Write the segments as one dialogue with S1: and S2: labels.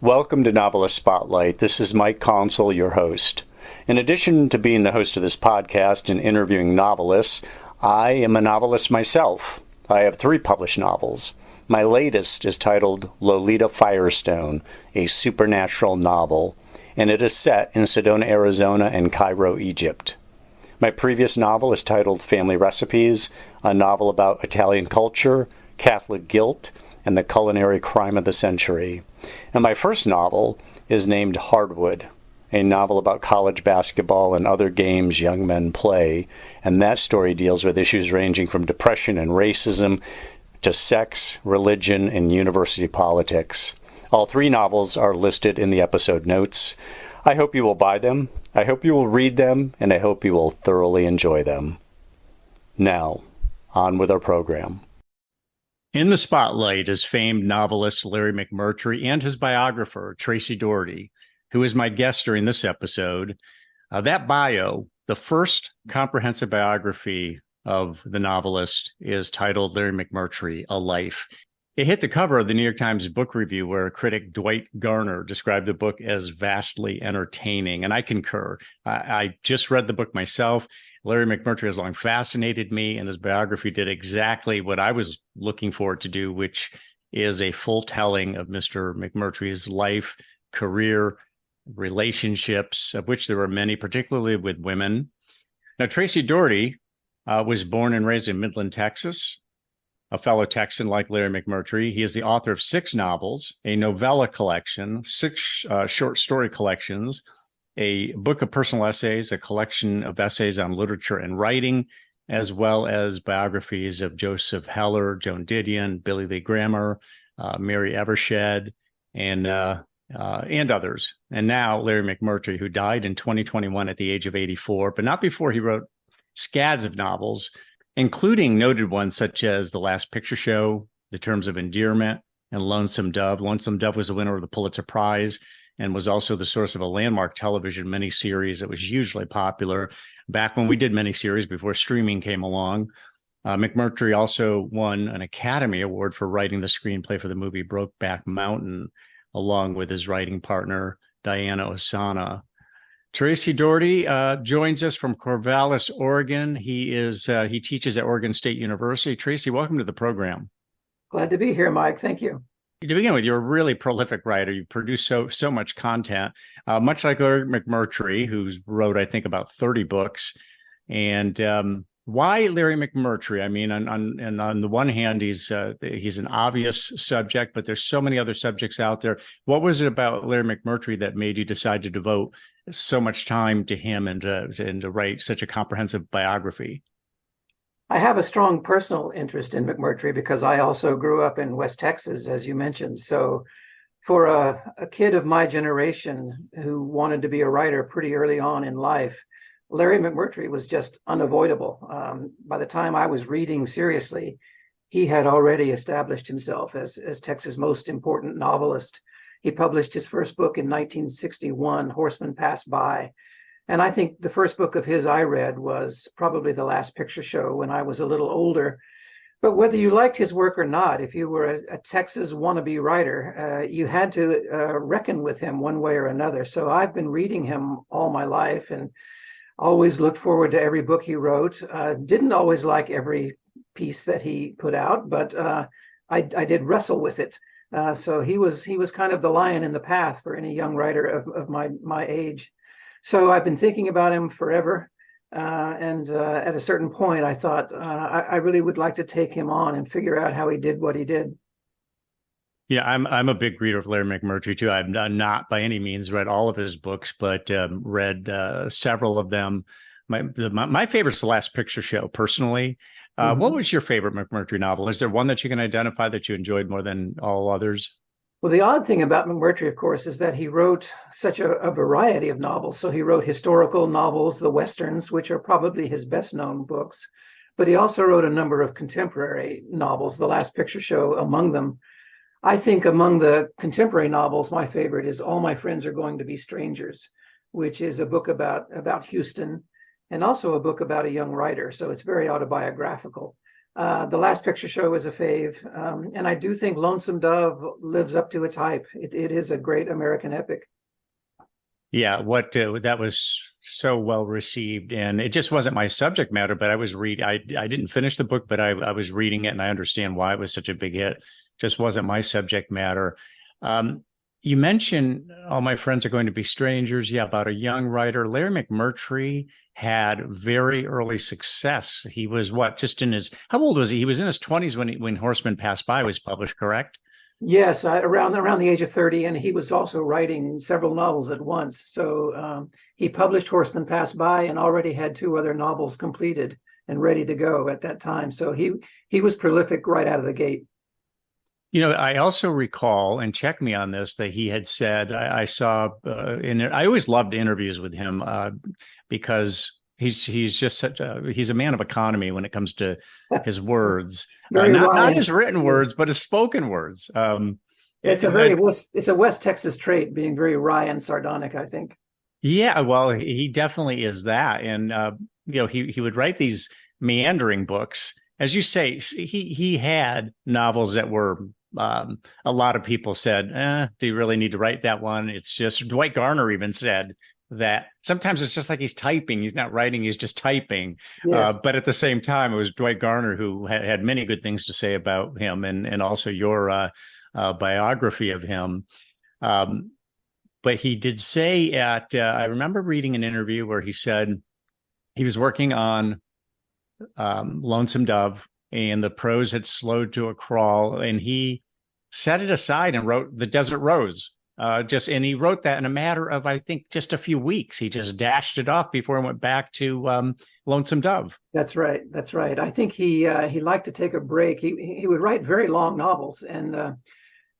S1: Welcome to Novelist Spotlight. This is Mike Consul, your host. In addition to being the host of this podcast and interviewing novelists, I am a novelist myself. I have 3 published novels. My latest is titled Lolita Firestone, a supernatural novel, and it is set in Sedona, Arizona and Cairo, Egypt. My previous novel is titled Family Recipes, a novel about Italian culture, Catholic guilt, and the culinary crime of the century. And my first novel is named Hardwood, a novel about college basketball and other games young men play. And that story deals with issues ranging from depression and racism to sex, religion, and university politics. All 3 novels are listed in the episode notes. I hope you will buy them, I hope you will read them, and I hope you will thoroughly enjoy them. Now, on with our program. In the spotlight is famed novelist Larry McMurtry and his biographer, Tracy Daugherty, who is my guest during this episode. That bio, the first comprehensive biography of the novelist, is titled Larry McMurtry, A Life. It hit the cover of the New York Times Book Review, where critic Dwight Garner described the book as vastly entertaining, and I concur. I just read the book myself. Larry McMurtry has long fascinated me, and his biography did exactly what I was looking for it to do, which is a full telling of Mr. McMurtry's life, career, relationships, of which there were many, particularly with women. Now, Tracy Daugherty was born and raised in Midland, Texas, a fellow Texan like Larry McMurtry. He is the author of 6 novels, a novella collection, 6 short story collections, a book of personal essays, a collection of essays on literature and writing, as well as biographies of Joseph Heller, Joan Didion, Billy Lee Graham, Mary Evershed, and others. And now Larry McMurtry, who died in 2021 at the age of 84, but not before he wrote scads of novels, including noted ones such as The Last Picture Show, The Terms of Endearment, and Lonesome Dove. Lonesome Dove was the winner of the Pulitzer Prize and was also the source of a landmark television miniseries that was hugely popular back when we did miniseries before streaming came along. McMurtry also won an Academy Award for writing the screenplay for the movie Brokeback Mountain, along with his writing partner, Diane Osana. Tracy Daugherty joins us from Corvallis, Oregon. He teaches at Oregon State University. Tracy, welcome to the program.
S2: Glad to be here, Mike. Thank you.
S1: To begin with, you're a really prolific writer. You produce so much content, much like Larry McMurtry, who's wrote, I think, about 30 books. And why Larry McMurtry? I mean, on the one hand, he's an obvious subject, but there's so many other subjects out there. What was it about Larry McMurtry that made you decide to devote so much time to him and to write such a comprehensive biography?
S2: I have a strong personal interest in McMurtry because I also grew up in West Texas, as you mentioned. So for a kid of my generation who wanted to be a writer pretty early on in life, Larry McMurtry was just unavoidable. By the time I was reading seriously, he had already established himself as Texas' most important novelist. He published his first book in 1961, Horsemen Pass By. And I think the first book of his I read was probably The Last Picture Show when I was a little older. But whether you liked his work or not, if you were a Texas wannabe writer, you had to reckon with him one way or another. So I've been reading him all my life and always looked forward to every book he wrote. Didn't always like every piece that he put out, but I did wrestle with it. So he was kind of the lion in the path for any young writer of my age. So I've been thinking about him forever. And at a certain point, I thought I really would like to take him on and figure out how he did what he did.
S1: Yeah, I'm a big reader of Larry McMurtry too. I've not by any means read all of his books, but read several of them. My favorite's The Last Picture Show, personally. What was your favorite McMurtry novel? Is there one that you can identify that you enjoyed more than all others?
S2: Well, the odd thing about McMurtry, of course, is that he wrote such a variety of novels. So he wrote historical novels, the Westerns, which are probably his best-known books. But he also wrote a number of contemporary novels, The Last Picture Show among them. I think among the contemporary novels, my favorite is All My Friends Are Going to Be Strangers, which is a book about Houston and also a book about a young writer. So it's very autobiographical. The Last Picture Show is a fave. And I do think Lonesome Dove lives up to its hype. It is a great American epic.
S3: Yeah, that was so well received, and it just wasn't my subject matter. But I didn't finish the book, but I was reading it, and I understand why it was such a big hit. Just wasn't my subject matter. You mentioned All My Friends Are Going to Be Strangers. Yeah, about a young writer. Larry McMurtry had very early success. He was how old was he? He was in his 20s when Horsemen Passed By was published, correct?
S2: Yes, around the age of 30, and he was also writing several novels at once. So he published Horsemen Pass By and already had 2 other novels completed and ready to go at that time. So he was prolific right out of the gate.
S3: I also recall, and check me on this, that he had said, I saw, I always loved interviews with him because he's just he's a man of economy when it comes to his words, not his written words, but his spoken words.
S2: It's a West Texas trait, being very wry and sardonic, I think.
S3: Yeah, well, he definitely is that. And, he would write these meandering books. As you say, he had novels that were, a lot of people said, do you really need to write that one? It's just, Dwight Garner even said that sometimes it's just like he's typing. He's not writing, he's just typing. Yes. But at the same time, it was Dwight Garner who had many good things to say about him, and also your biography of him. But he did say I remember reading an interview where he said he was working on Lonesome Dove, and the prose had slowed to a crawl, and he set it aside and wrote The Desert Rose. And he wrote that in a matter of, I think, just a few weeks. He just dashed it off before he went back to Lonesome Dove. That's
S2: right. I think he liked to take a break. He would write very long novels, and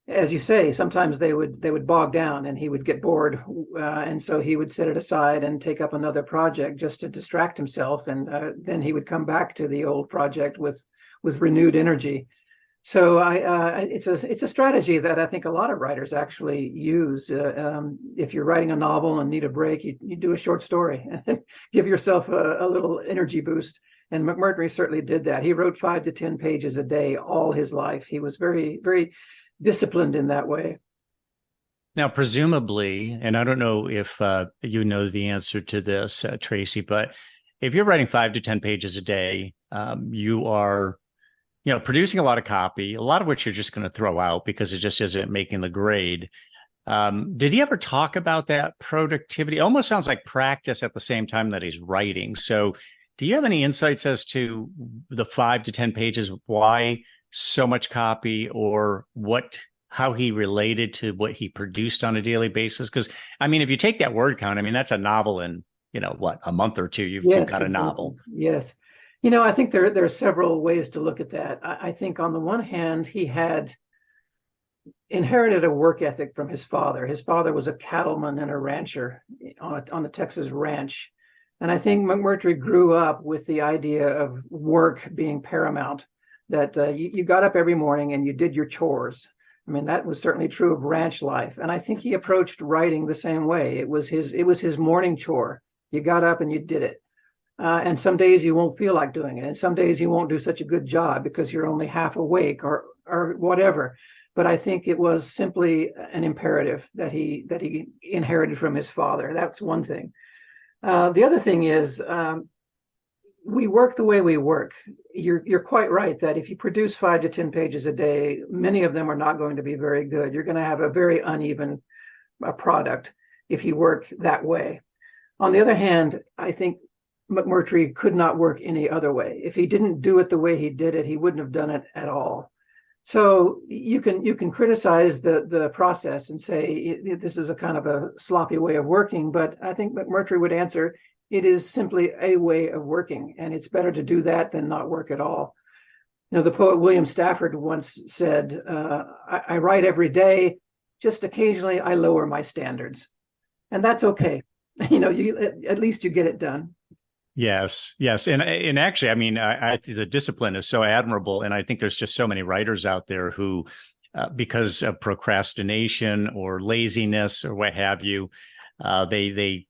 S2: as you say, sometimes they would bog down, and he would get bored, and so he would set it aside and take up another project just to distract himself, and then he would come back to the old project with renewed energy. So it's a strategy that I think a lot of writers actually use. If you're writing a novel and need a break, you do a short story, give yourself a little energy boost. And McMurtry certainly did that. He wrote 5 to 10 pages a day all his life. He was very, very disciplined in that way.
S3: Now, presumably, and I don't know if you know the answer to this, Tracy, but if you're writing 5 to 10 pages a day, you are producing a lot of copy, a lot of which you're just going to throw out because it just isn't making the grade. Did he ever talk about that productivity? It almost sounds like practice at the same time that he's writing. So do you have any insights as to the 5 to 10 pages, why so much copy, or how he related to what he produced on a daily basis? Because, if you take that word count, that's a novel in, a month or two, you've got a novel.
S2: Yes. I think there are several ways to look at that. I think on the one hand, he had inherited a work ethic from his father. His father was a cattleman and a rancher on a Texas ranch. And I think McMurtry grew up with the idea of work being paramount, that you got up every morning and you did your chores. That was certainly true of ranch life. And I think he approached writing the same way. It was his morning chore. You got up and you did it. And some days you won't feel like doing it. And some days you won't do such a good job because you're only half awake or whatever. But I think it was simply an imperative that he inherited from his father. That's one thing. The other thing is we work the way we work. You're quite right that if you produce 5 to 10 pages a day, many of them are not going to be very good. You're going to have a very uneven product if you work that way. On the other hand, I think McMurtry could not work any other way. If he didn't do it the way he did it, he wouldn't have done it at all. So you can criticize the process and say this is a kind of a sloppy way of working, but I think McMurtry would answer it is simply a way of working, and it's better to do that than not work at all. The poet William Stafford once said, I write every day, just occasionally I lower my standards, and that's okay. At least you get it done.
S3: Yes. And actually, the discipline is so admirable. And I think there's just so many writers out there who, because of procrastination or laziness or what have you, they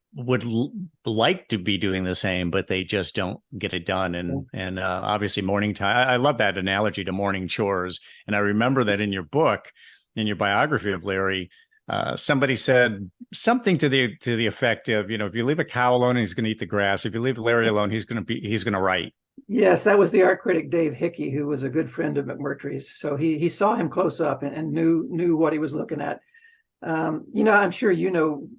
S3: like to be doing the same, but they just don't get it done. And obviously morning time, I love that analogy to morning chores. And I remember that in your book, in your biography of Larry, somebody said something to the effect of, if you leave a cow alone, he's going to eat the grass. If you leave Larry alone, he's going to write.
S2: Yes, that was the art critic Dave Hickey, who was a good friend of McMurtry's. So he saw him close up and knew what he was looking at. I'm sure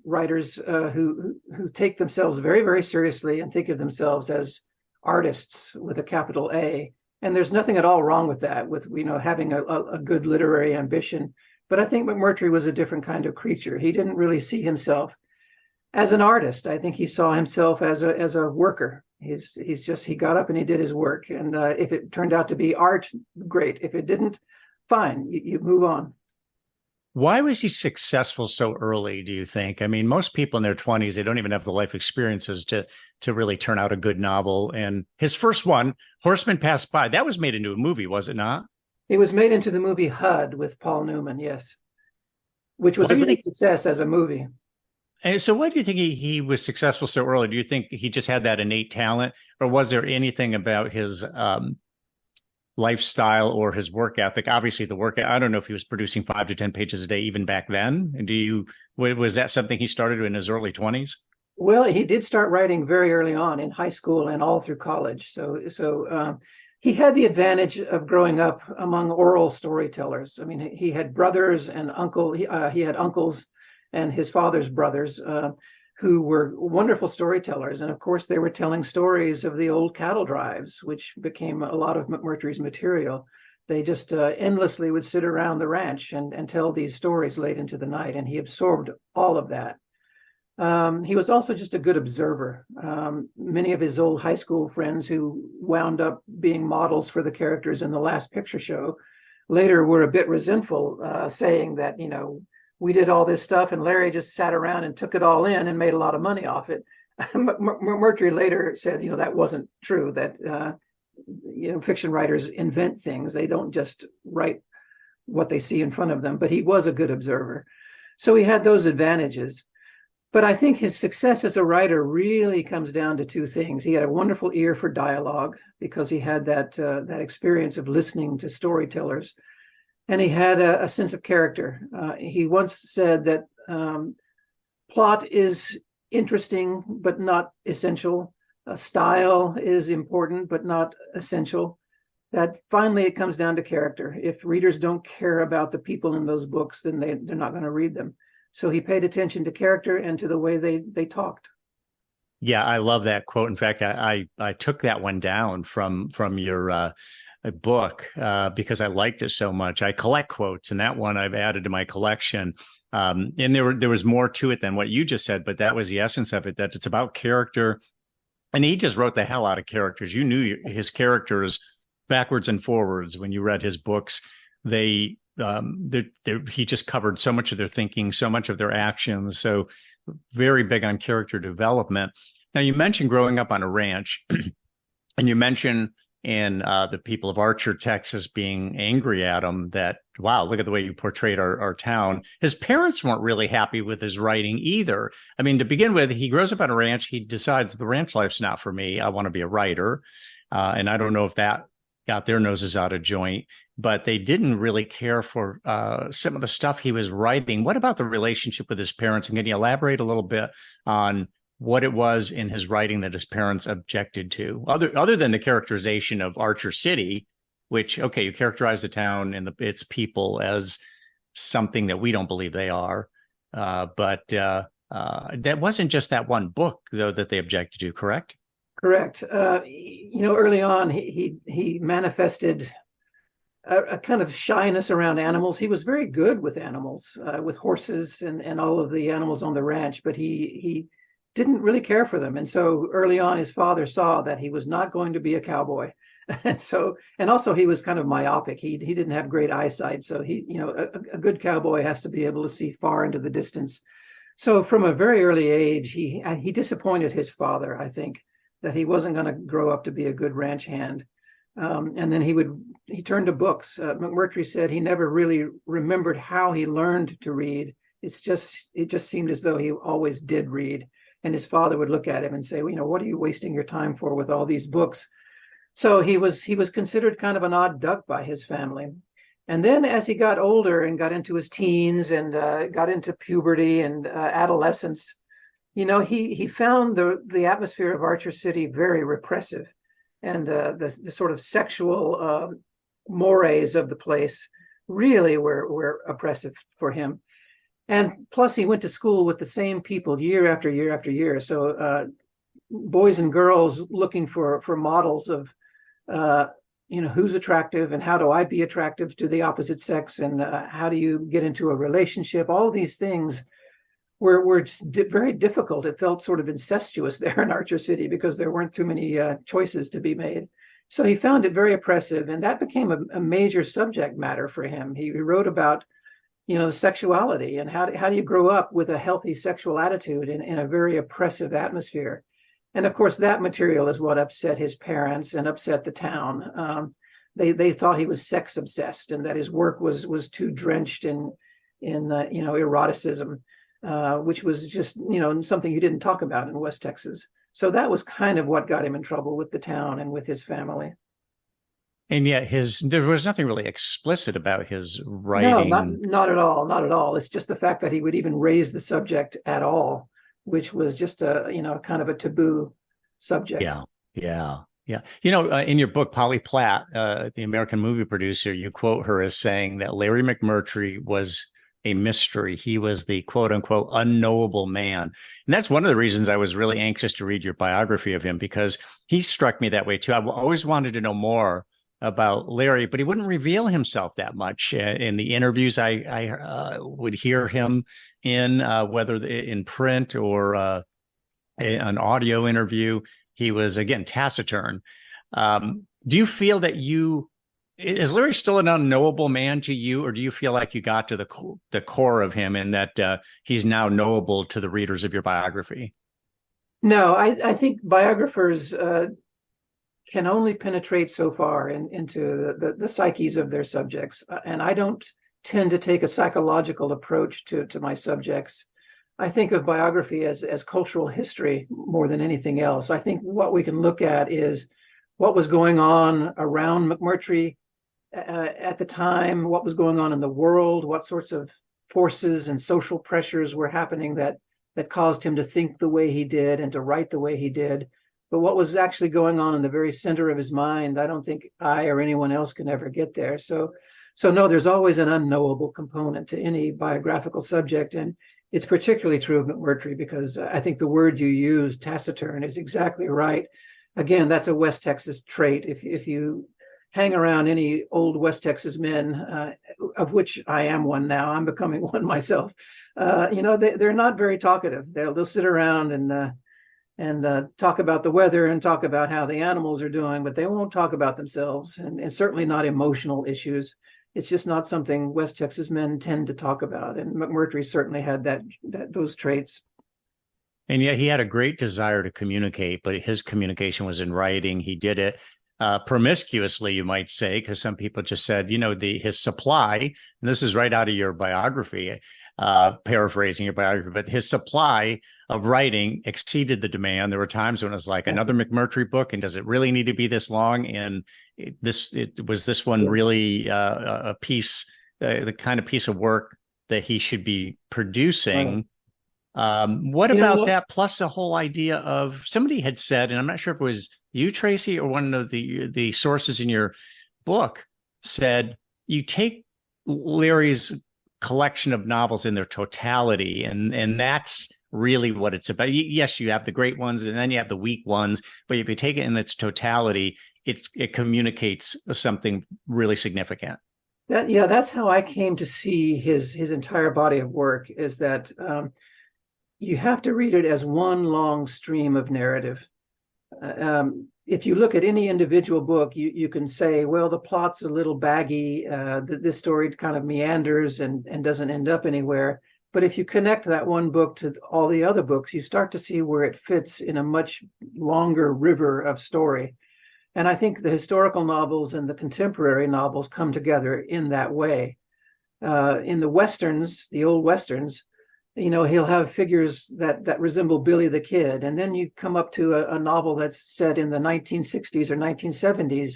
S2: writers who take themselves very, very seriously and think of themselves as artists with a capital A. And there's nothing at all wrong with that, with having a good literary ambition. But I think McMurtry was a different kind of creature. He didn't really see himself as an artist. I think he saw himself as a worker. He got up and he did his work. And if it turned out to be art, great. If it didn't, fine, you move on.
S3: Why was he successful so early, do you think? I mean, most people in their 20s, they don't even have the life experiences to really turn out a good novel. And his first one, Horseman Passed By, that was made into a movie, was it not?
S2: It was made into the movie HUD with Paul Newman, yes, which was a great success as a movie.
S3: And so why do you think he was successful so early? Do you think he just had that innate talent, or was there anything about his lifestyle or his work ethic? Obviously the work, I don't know if he was producing 5 to 10 pages a day even back then. Was that something he started in his early 20s?
S2: Well, he did start writing very early on in high school and all through college. So he had the advantage of growing up among oral storytellers. I mean, he had brothers and he had uncles and his father's brothers who were wonderful storytellers. And of course, they were telling stories of the old cattle drives, which became a lot of McMurtry's material. They just endlessly would sit around the ranch and tell these stories late into the night. And he absorbed all of that. He was also just a good observer. Many of his old high school friends who wound up being models for the characters in The Last Picture Show later were a bit resentful, saying that, we did all this stuff and Larry just sat around and took it all in and made a lot of money off it. McMurtry later said, that wasn't true, that, fiction writers invent things. They don't just write what they see in front of them, but he was a good observer. So he had those advantages. But I think his success as a writer really comes down to two things. He had a wonderful ear for dialogue because he had that experience of listening to storytellers. And he had a sense of character. He once said that plot is interesting, but not essential. Style is important, but not essential. That finally it comes down to character. If readers don't care about the people in those books, then they're not going to read them. So he paid attention to character and to the way they talked.
S3: Yeah, I love that quote. In fact, I took that one down from your book because I liked it so much. I collect quotes, and that one I've added to my collection. And there was more to it than what you just said, but that was the essence of it, that it's about character. And he just wrote the hell out of characters. You knew his characters backwards and forwards when you read his books. He just covered so much of their thinking, so much of their actions. So very big on character development. Now, you mentioned growing up on a ranch, and you mentioned and the people of Archer, Texas, being angry at him that, wow, look at the way you portrayed our town. His parents weren't really happy with his writing either. I mean, to begin with, he grows up on a ranch. He decides the ranch life's not for me. I want to be a writer. And I don't know if that got their noses out of joint, but they didn't really care for some of the stuff he was writing. What about the relationship with his parents? And can you elaborate a little bit on what it was in his writing that his parents objected to, other than the characterization of Archer City, which, okay, you characterize the town and its people as something that we don't believe they are. But that wasn't just that one book, though, that they objected to, correct?
S2: Correct. Early on, he manifested a kind of shyness around animals. He was very good with animals, with horses and all of the animals on the ranch, but he didn't really care for them. And so early on, his father saw that he was not going to be a cowboy. And also he was kind of myopic. He didn't have great eyesight. So a good cowboy has to be able to see far into the distance. So from a very early age, he disappointed his father, I think, that he wasn't going to grow up to be a good ranch hand. And then he turned to books. McMurtry said he never really remembered how he learned to read. It just seemed as though he always did read. And his father would look at him and say, well, what are you wasting your time for with all these books? So he was considered kind of an odd duck by his family. And then as he got older and got into his teens and got into puberty and adolescence, he found the atmosphere of Archer City very repressive, and the sort of sexual mores of the place really were oppressive for him. And plus, he went to school with the same people year after year after year. So boys and girls looking for models of who's attractive and how do I be attractive to the opposite sex, and how do you get into a relationship? All these things were very difficult. It felt sort of incestuous there in Archer City because there weren't too many choices to be made. So he found it very oppressive, and that became a major subject matter for him. He wrote about, sexuality and how do you grow up with a healthy sexual attitude in a very oppressive atmosphere. And of course, that material is what upset his parents and upset the town. They thought he was sex obsessed and that his work was too drenched in eroticism, which was just something you didn't talk about in West Texas. So that was kind of what got him in trouble with the town and with his family.
S3: And yet there was nothing really explicit about his writing.
S2: No, not at all. Not at all. It's just the fact that he would even raise the subject at all, which was just kind of a taboo subject.
S3: Yeah. In your book, Polly Platt, the American movie producer, you quote her as saying that Larry McMurtry was a mystery. He was the quote unquote unknowable man. And that's one of the reasons I was really anxious to read your biography of him, because he struck me that way too. I always wanted to know more about Larry, but he wouldn't reveal himself that much. In the interviews I would hear him in, whether in print or an audio interview, he was, again, taciturn. Do you feel that is Larry still an unknowable man to you, or do you feel like you got to the core of him and that he's now knowable to the readers of your biography?
S2: No, I think biographers can only penetrate so far into the psyches of their subjects. And I don't tend to take a psychological approach to my subjects. I think of biography as cultural history more than anything else. I think what we can look at is what was going on around McMurtry at the time, what was going on in the world, what sorts of forces and social pressures were happening that caused him to think the way he did and to write the way he did. But what was actually going on in the very center of his mind, I don't think I or anyone else can ever get there. So no, there's always an unknowable component to any biographical subject. And it's particularly true of McMurtry because I think the word you use, taciturn, is exactly right. Again, that's a West Texas trait. If you hang around any old West Texas men, of which I am one now, I'm becoming one myself, they're not very talkative. They'll sit around and talk about the weather and talk about how the animals are doing, but they won't talk about themselves, and certainly not emotional issues. It's just not something West Texas men tend to talk about. And McMurtry certainly had those traits.
S3: And yet he had a great desire to communicate, but his communication was in writing. He did it promiscuously, you might say, because some people just said, his supply, and this is right out of your biography, paraphrasing your biography, but his supply of writing exceeded the demand. There were times when it was like another McMurtry book, and does it really need to be this long? And was this one really a piece, the kind of piece of work that he should be producing? What about that? Plus the whole idea of, somebody had said, and I'm not sure if it was you, Tracy, or one of the sources in your book said, you take Larry's collection of novels in their totality, and that's really what it's about. Yes, you have the great ones and then you have the weak ones, but if you take it in its totality, it communicates something really significant.
S2: That's how I came to see his entire body of work, is that you have to read it as one long stream of narrative. If you look at any individual book, you can say, well, the plot's a little baggy, this story kind of meanders and doesn't end up anywhere. But if you connect that one book to all the other books, you start to see where it fits in a much longer river of story. And I think the historical novels and the contemporary novels come together in that way. In the Westerns, the old Westerns, he'll have figures that resemble Billy the Kid. And then you come up to a novel that's set in the 1960s or 1970s,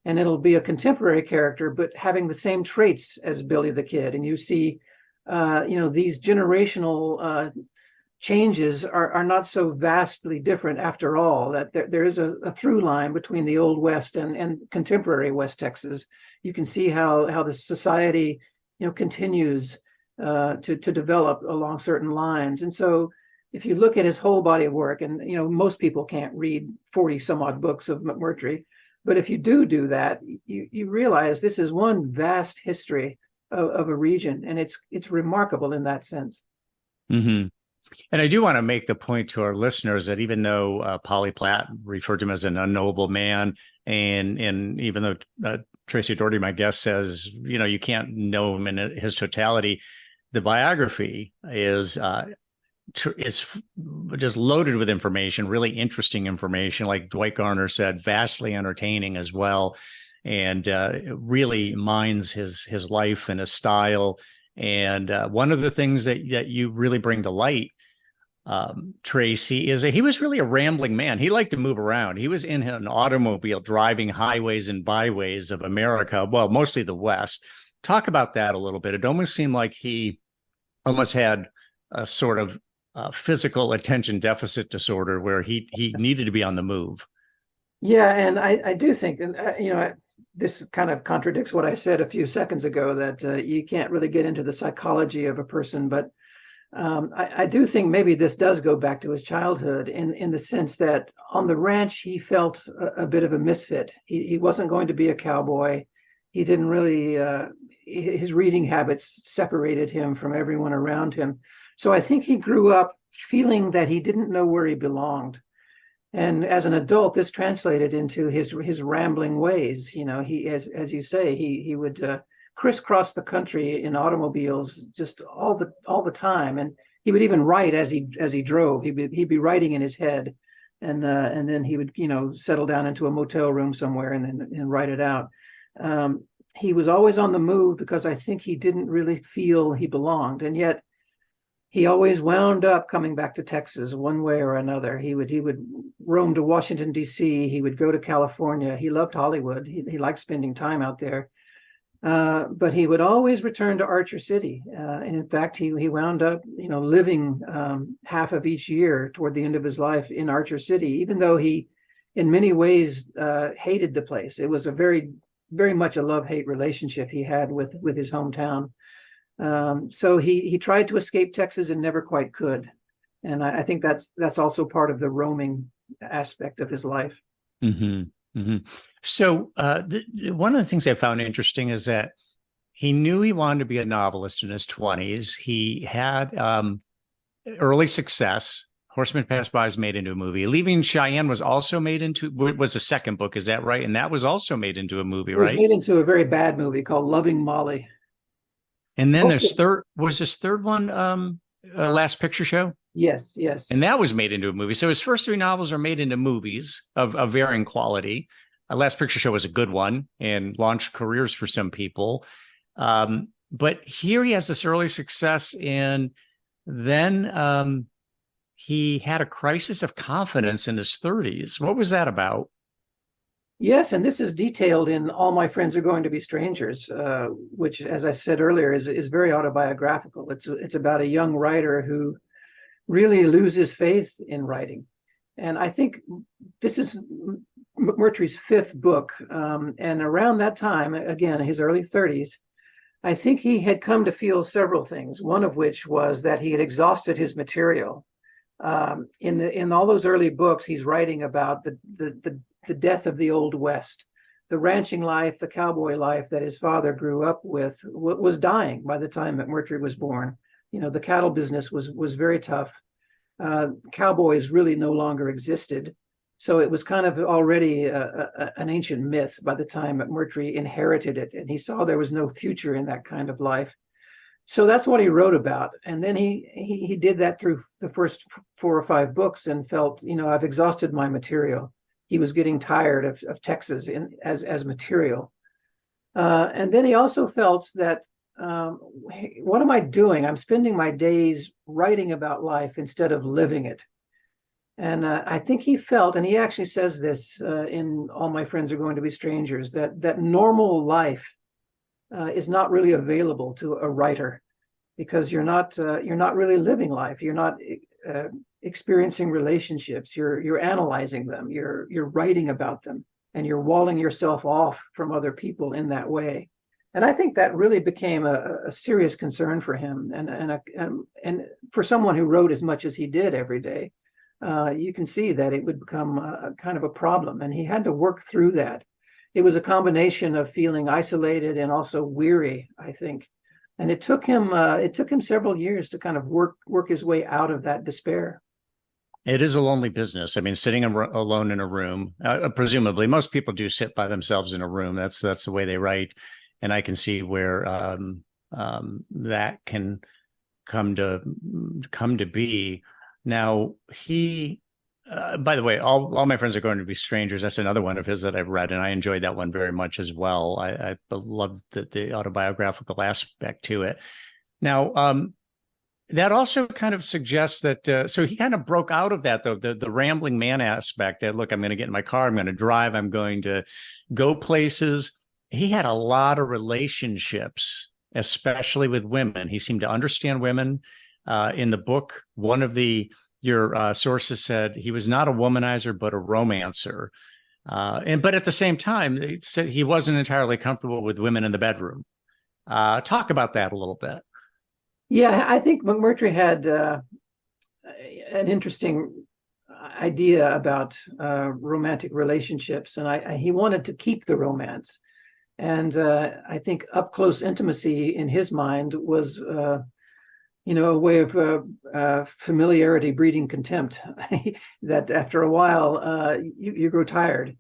S2: and it'll be a contemporary character, but having the same traits as Billy the Kid. And you see, these generational changes are not so vastly different after all, that there is a through line between the Old West and contemporary West Texas. You can see how the society, continues to develop along certain lines. And so if you look at his whole body of work, and most people can't read 40 some odd books of McMurtry, but if you do that, you realize this is one vast history of a region, and it's remarkable in that sense.
S3: Mm-hmm. And I do want to make the point to our listeners that even though Polly Platt referred to him as an unknowable man, and even though Tracy Daugherty, my guest, says, you can't know him in his totality, the biography is just loaded with information, really interesting information. Like Dwight Garner said, vastly entertaining as well, and really mines his life and his style. And one of the things that you really bring to light, Tracy, is that he was really a rambling man. He liked to move around. He was in an automobile driving highways and byways of America, well, mostly the West. Talk about that a little bit. It almost seemed like he almost had a sort of physical attention deficit disorder where he needed to be on the move.
S2: Yeah, and I do think, and this kind of contradicts what I said a few seconds ago, that you can't really get into the psychology of a person, but I do think maybe this does go back to his childhood in the sense that on the ranch, he felt a bit of a misfit. He wasn't going to be a cowboy. He didn't really, his reading habits separated him from everyone around him. So I think he grew up feeling that he didn't know where he belonged. And as an adult, this translated into his rambling ways. He, as you say, he would crisscross the country in automobiles just all the time, and he would even write as he drove. He'd be writing in his head, and then he would settle down into a motel room somewhere and write it out. He was always on the move because I think he didn't really feel he belonged, and yet he always wound up coming back to Texas one way or another. He would roam to Washington, D.C. He would go to California. He loved Hollywood. He liked spending time out there. But he would always return to Archer City. And in fact, he wound up, living half of each year toward the end of his life in Archer City, even though he, in many ways, hated the place. It was a very, very much a love-hate relationship he had with his hometown. So he tried to escape Texas and never quite could. And I think that's also part of the roaming aspect of his life.
S3: Mm-hmm. Mm-hmm. So one of the things I found interesting is that he knew he wanted to be a novelist in his 20s. He had early success. Horseman Passed By is made into a movie. Leaving Cheyenne was also was a second book. Is that right? And that was also made into a movie, right?
S2: It was made into a very bad movie called Loving Molly.
S3: And then his third one, Last Picture Show?
S2: Yes.
S3: And that was made into a movie. So his first three novels are made into movies of varying quality. Last Picture Show was a good one and launched careers for some people. But here he has this early success, and then he had a crisis of confidence in his 30s. What was that about?
S2: Yes, and this is detailed in All My Friends Are Going to Be Strangers, which, as I said earlier, is very autobiographical. It's about a young writer who really loses faith in writing. And I think this is McMurtry's fifth book. And around that time, again, his early 30s, I think he had come to feel several things, one of which was that he had exhausted his material. In all those early books, he's writing about the death of the Old West. The ranching life, the cowboy life that his father grew up with was dying by the time McMurtry was born. The cattle business was very tough. Cowboys really no longer existed. So it was kind of already an ancient myth by the time McMurtry inherited it, and he saw there was no future in that kind of life. So that's what he wrote about. And then he did that through the first 4 or 5 books and felt, I've exhausted my material. He was getting tired of Texas as material. And then he also felt that what am I doing? I'm spending my days writing about life instead of living it. And I think he felt, and he actually says this in All My Friends Are Going to Be Strangers, that normal life is not really available to a writer, because you're not really living life. You're not experiencing relationships. You're analyzing them. You're writing about them, and you're walling yourself off from other people in that way. And I think that really became a serious concern for him, and for someone who wrote as much as he did every day. You can see that it would become a kind of a problem, and he had to work through that. It was a combination of feeling isolated and also weary, I think. And it took him several years to kind of work his way out of that despair.
S3: It is a lonely business. I mean, sitting alone in a room, presumably most people do sit by themselves in a room. That's the way they write. And I can see where that can come to be. Now, he, by the way, all My Friends Are Going to Be Strangers. That's another one of his that I've read, and I enjoyed that one very much as well. I loved the autobiographical aspect to it. Now, that also kind of suggests that, so he kind of broke out of that, though, the rambling man aspect. Look, I'm going to get in my car, I'm going to drive, I'm going to go places. He had a lot of relationships, especially with women. He seemed to understand women. In the book, one of your sources said he was not a womanizer, but a romancer. But at the same time, he said he wasn't entirely comfortable with women in the bedroom. Talk about that a little bit.
S2: Yeah, I think McMurtry had an interesting idea about romantic relationships, and he wanted to keep the romance. And I think up close intimacy in his mind was a way of familiarity breeding contempt, that after a while you grow tired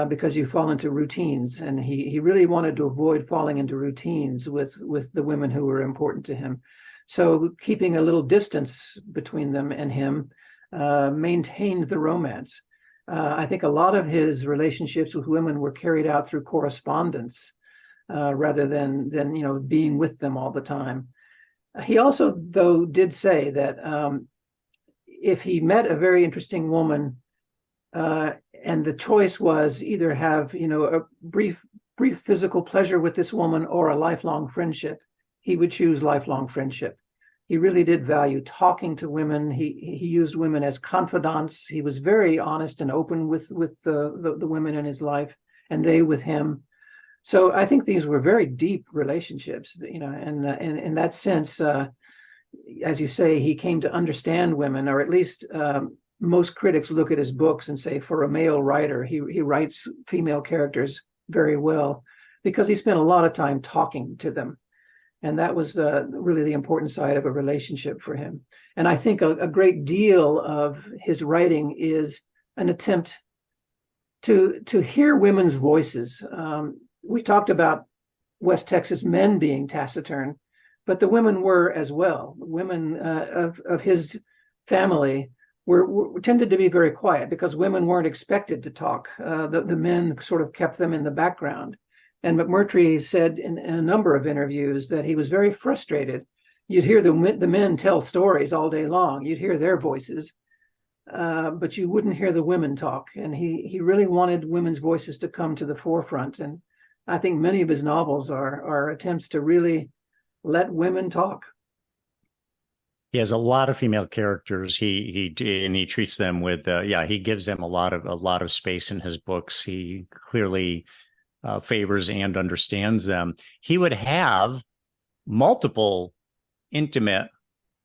S2: because you fall into routines. And he really wanted to avoid falling into routines with the women who were important to him. So keeping a little distance between them and him maintained the romance. I think a lot of his relationships with women were carried out through correspondence rather than being with them all the time. He also, though, did say that if he met a very interesting woman and the choice was either have, a brief physical pleasure with this woman or a lifelong friendship, he would choose lifelong friendship. He really did value talking to women. He used women as confidants. He was very honest and open with the women in his life, and they with him. So I think these were very deep relationships, and in that sense, as you say, he came to understand women, or at least most critics look at his books and say, for a male writer, he writes female characters very well because he spent a lot of time talking to them. And that was really the important side of a relationship for him. And I think a great deal of his writing is an attempt to hear women's voices. We talked about West Texas men being taciturn, but the women were as well. Women of his family were tended to be very quiet because women weren't expected to talk. The men sort of kept them in the background. And McMurtry said in a number of interviews that he was very frustrated. You'd hear the men tell stories all day long. You'd hear their voices, but you wouldn't hear the women talk. And he really wanted women's voices to come to the forefront. And I think many of his novels are attempts to really let women talk.
S3: He has a lot of female characters. He treats them with he gives them a lot of space in his books. He clearly favors and understands them. He would have multiple intimate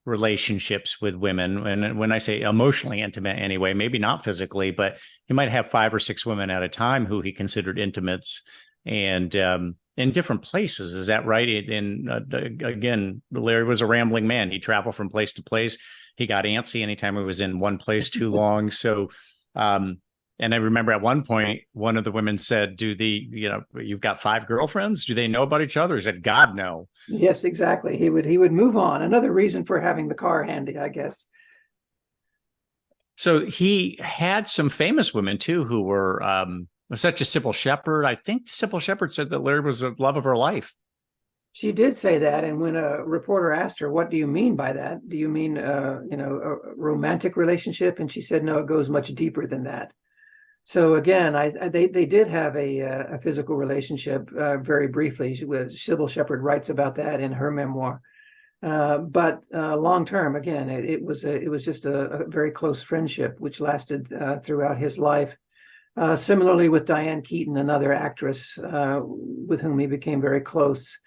S3: relationships with women. And when I say emotionally intimate anyway, maybe not physically, but he might have 5 or 6 women at a time who he considered intimates, and in different places. Is that right? And again, Larry was a rambling man. He traveled from place to place. He got antsy anytime he was in one place too long. So, and I remember at one point, one of the women said, you've got 5 girlfriends? Do they know about each other? He said, God, no.
S2: Yes, exactly. He would move on. Another reason for having the car handy, I guess.
S3: So he had some famous women too, who were such as Cybil Shepard. I think Cybil Shepard said that Larry was the love of her life.
S2: She did say that, and when a reporter asked her, "What do you mean by that? Do you mean, a romantic relationship?" And she said, "No, it goes much deeper than that." So again, they did have a physical relationship very briefly. Cybil Shepard writes about that in her memoir. But long term, again, it was just a very close friendship which lasted throughout his life. Similarly with Diane Keaton, another actress with whom he became very close.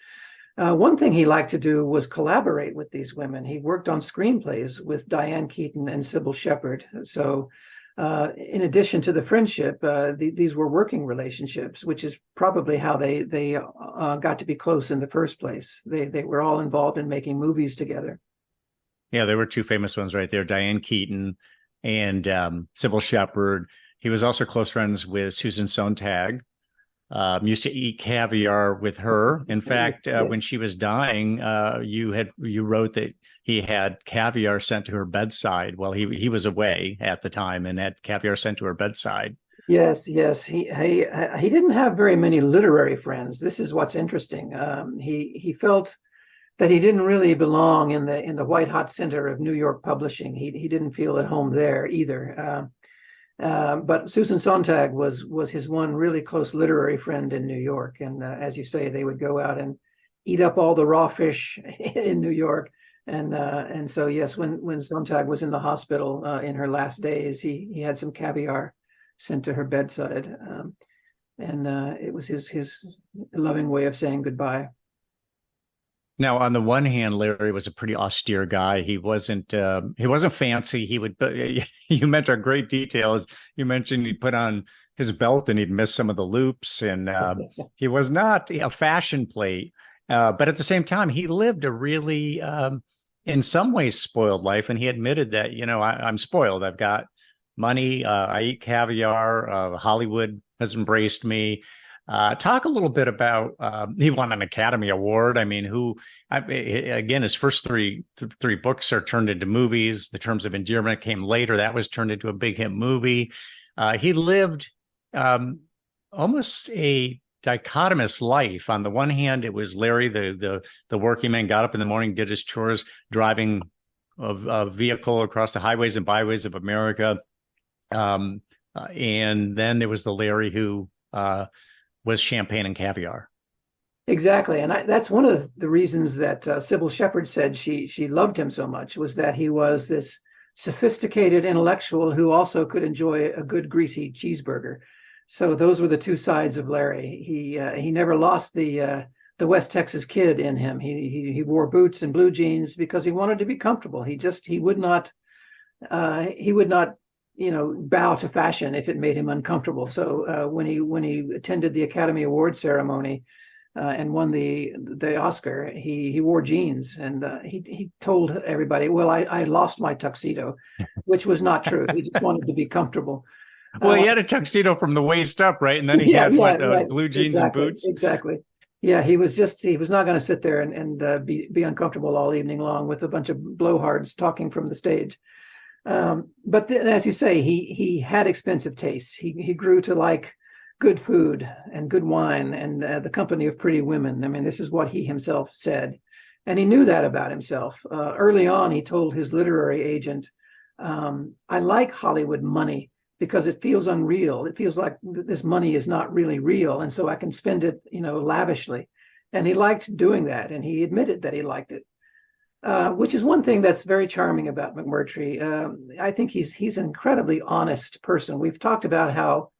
S2: One thing he liked to do was collaborate with these women. He worked on screenplays with Diane Keaton and Cybil Shepard. So in addition to the friendship, these were working relationships, which is probably how they got to be close in the first place. They were all involved in making movies together.
S3: Yeah, there were two famous ones right there, Diane Keaton and Cybil Shepard. He was also close friends with Susan Sontag. Used to eat caviar with her. In fact, when she was dying, you wrote that he had caviar sent to her bedside while he was away at the time, and had caviar sent to her bedside.
S2: Yes. He didn't have very many literary friends. This is what's interesting. He felt that he didn't really belong in the white hot center of New York publishing. He didn't feel at home there either. But Susan Sontag was his one really close literary friend in New York. And as you say, they would go out and eat up all the raw fish in New York. And so, yes, when Sontag was in the hospital in her last days, he had some caviar sent to her bedside. And it was his loving way of saying goodbye.
S3: Now, on the one hand, Larry was a pretty austere guy. He wasn't fancy. He would, you mentioned great details. You mentioned he'd put on his belt and he'd miss some of the loops, and he was not a fashion plate. But at the same time, he lived a really, in some ways, spoiled life. And he admitted that, I'm spoiled. I've got money. I eat caviar. Hollywood has embraced me. Talk a little bit about he won an Academy Award. I mean, again, his first three books are turned into movies. The Terms of Endearment came later. That was turned into a big hit movie. He lived almost a dichotomous life. On the one hand, it was Larry, the working man, got up in the morning, did his chores, driving a vehicle across the highways and byways of America. And then there was the Larry who was champagne and caviar.
S2: Exactly. And that's one of the reasons that Cybil Shepard said she loved him so much, was that he was this sophisticated intellectual who also could enjoy a good greasy cheeseburger. So those were the two sides of Larry. He never lost the West Texas kid in him. He wore boots and blue jeans because he wanted to be comfortable. He would not bow to fashion if it made him uncomfortable. So when he attended the Academy Award ceremony and won the Oscar, he wore jeans, and he told everybody, "Well, I lost my tuxedo," which was not true. He just wanted to be comfortable.
S3: Well, he had a tuxedo from the waist up, right? And then he had right. Blue jeans and boots.
S2: Exactly. Yeah, he was not going to sit there and be uncomfortable all evening long with a bunch of blowhards talking from the stage. But as you say, he had expensive tastes. He grew to like good food and good wine and the company of pretty women. I mean, this is what he himself said. And he knew that about himself. Early on, he told his literary agent, "I like Hollywood money because it feels unreal. It feels like this money is not really real. And so I can spend it, lavishly." And he liked doing that. And he admitted that he liked it. Which is one thing that's very charming about McMurtry. I think he's an incredibly honest person. We've talked about how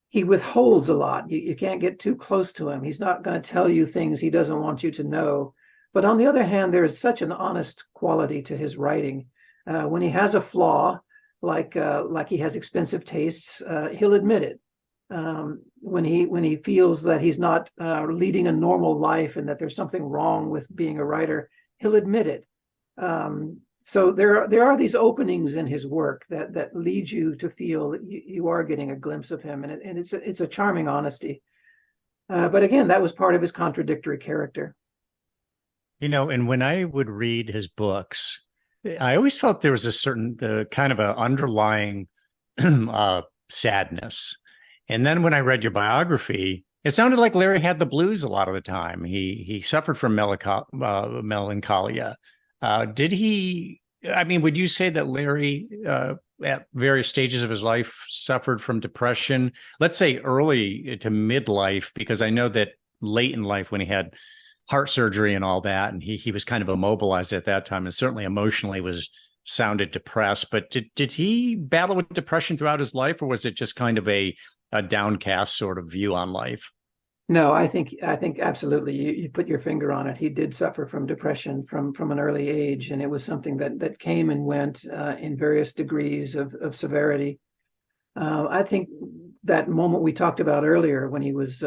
S2: he withholds a lot. You can't get too close to him. He's not going to tell you things he doesn't want you to know. But on the other hand, there is such an honest quality to his writing. When he has a flaw, like he has expensive tastes, he'll admit it. When he feels that he's not leading a normal life and that there's something wrong with being a writer, he'll admit it. So there are these openings in his work that lead you to feel that you are getting a glimpse of him, and it's a charming honesty. But again, that was part of his contradictory character.
S3: And when I would read his books, I always felt there was a certain kind of an underlying sadness. And then when I read your biography, It sounded like Larry had the blues a lot of the time. He suffered from melancholia. Did he? I mean, would you say that Larry, at various stages of his life, suffered from depression? Let's say early to midlife, because I know that late in life, when he had heart surgery and all that, and he was kind of immobilized at that time, and certainly emotionally sounded depressed. But did he battle with depression throughout his life, or was it just kind of a downcast sort of view on life?
S2: No, I think absolutely. You put your finger on it. He did suffer from depression from an early age, and it was something that came and went in various degrees of severity. I think that moment we talked about earlier, when he was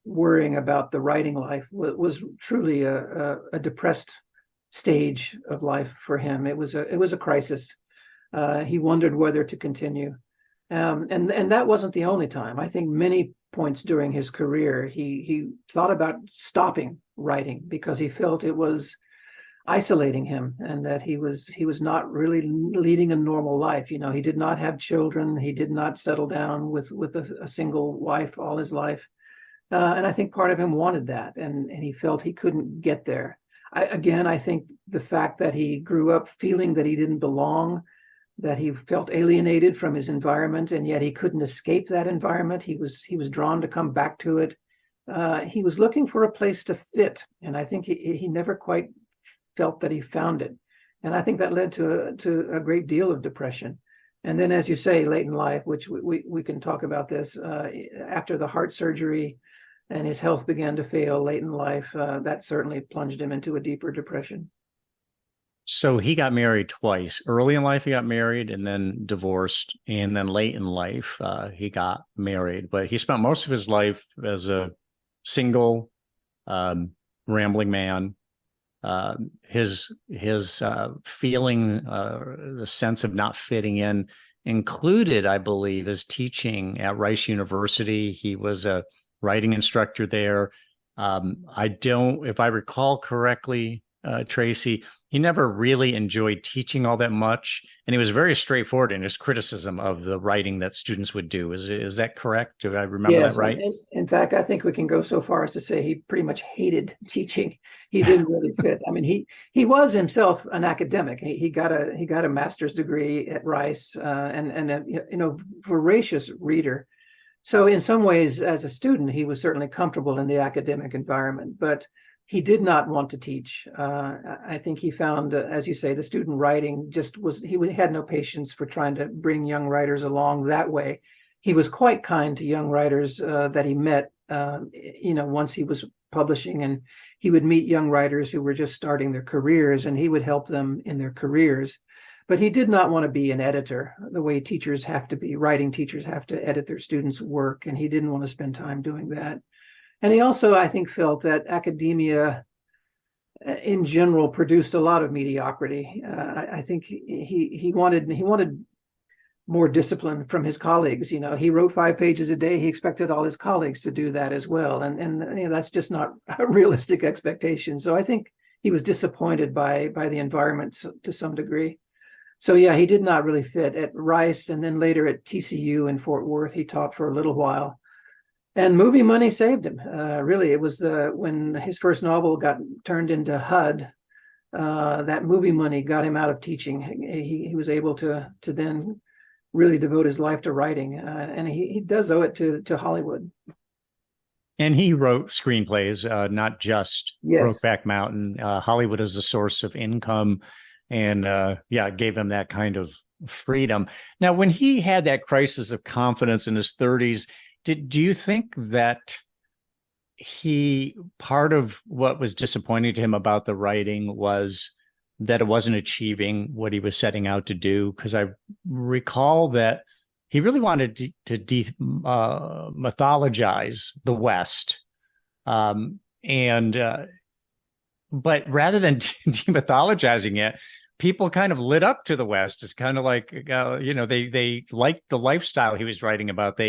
S2: worrying about the writing life, was truly a depressed stage of life for him. It was a crisis. He wondered whether to continue, and that wasn't the only time. I think many points during his career, he thought about stopping writing because he felt it was isolating him, and that he was not really leading a normal life. You know, he did not have children. He did not settle down with a single wife all his life. And I think part of him wanted that, and he felt he couldn't get there. I think the fact that he grew up feeling that he didn't belong, that he felt alienated from his environment, and yet he couldn't escape that environment. He was drawn to come back to it. He was looking for a place to fit, and I think he never quite felt that he found it. And I think that led to a great deal of depression. And then, as you say, late in life, which we can talk about this, after the heart surgery and his health began to fail late in life, that certainly plunged him into a deeper depression.
S3: So he got married twice. Early in life, he got married and then divorced. And then late in life, he got married. But he spent most of his life as a single, rambling man. His feeling, the sense of not fitting in, included, I believe, his teaching at Rice University. He was a writing instructor there. If I recall correctly, Tracy, he never really enjoyed teaching all that much, and he was very straightforward in his criticism of the writing that students would do. Is that correct? Do I remember that right?
S2: In fact, I think we can go so far as to say he pretty much hated teaching. He didn't really fit. I mean, he was himself an academic. He got a master's degree at Rice, and a voracious reader. So in some ways, as a student, he was certainly comfortable in the academic environment, but he did not want to teach. I think he found, as you say, the student writing he had no patience for trying to bring young writers along that way. He was quite kind to young writers that he met, once he was publishing, and he would meet young writers who were just starting their careers, and he would help them in their careers. But he did not want to be an editor the way teachers have to be. Writing teachers have to edit their students' work, and he didn't want to spend time doing that. And he also, I think, felt that academia in general produced a lot of mediocrity. I think he wanted more discipline from his colleagues. You know, he wrote 5 pages a day. He expected all his colleagues to do that as well. And that's just not a realistic expectation. So I think he was disappointed by the environment to some degree. So yeah, he did not really fit at Rice, and then later at TCU in Fort Worth, he taught for a little while. And movie money saved him. Really, it was when his first novel got turned into HUD, that movie money got him out of teaching. He was able to then really devote his life to writing, and he does owe it to Hollywood.
S3: And he wrote screenplays, not just Brokeback Mountain. Hollywood is a source of income, and gave him that kind of freedom. Now, when he had that crisis of confidence in his 30s, do you think that part of what was disappointing to him about the writing was that it wasn't achieving what he was setting out to do? Because I recall that he really wanted to demythologize the West. But rather than demythologizing it, people kind of lit up to the West. It's kind of like, they liked the lifestyle he was writing about.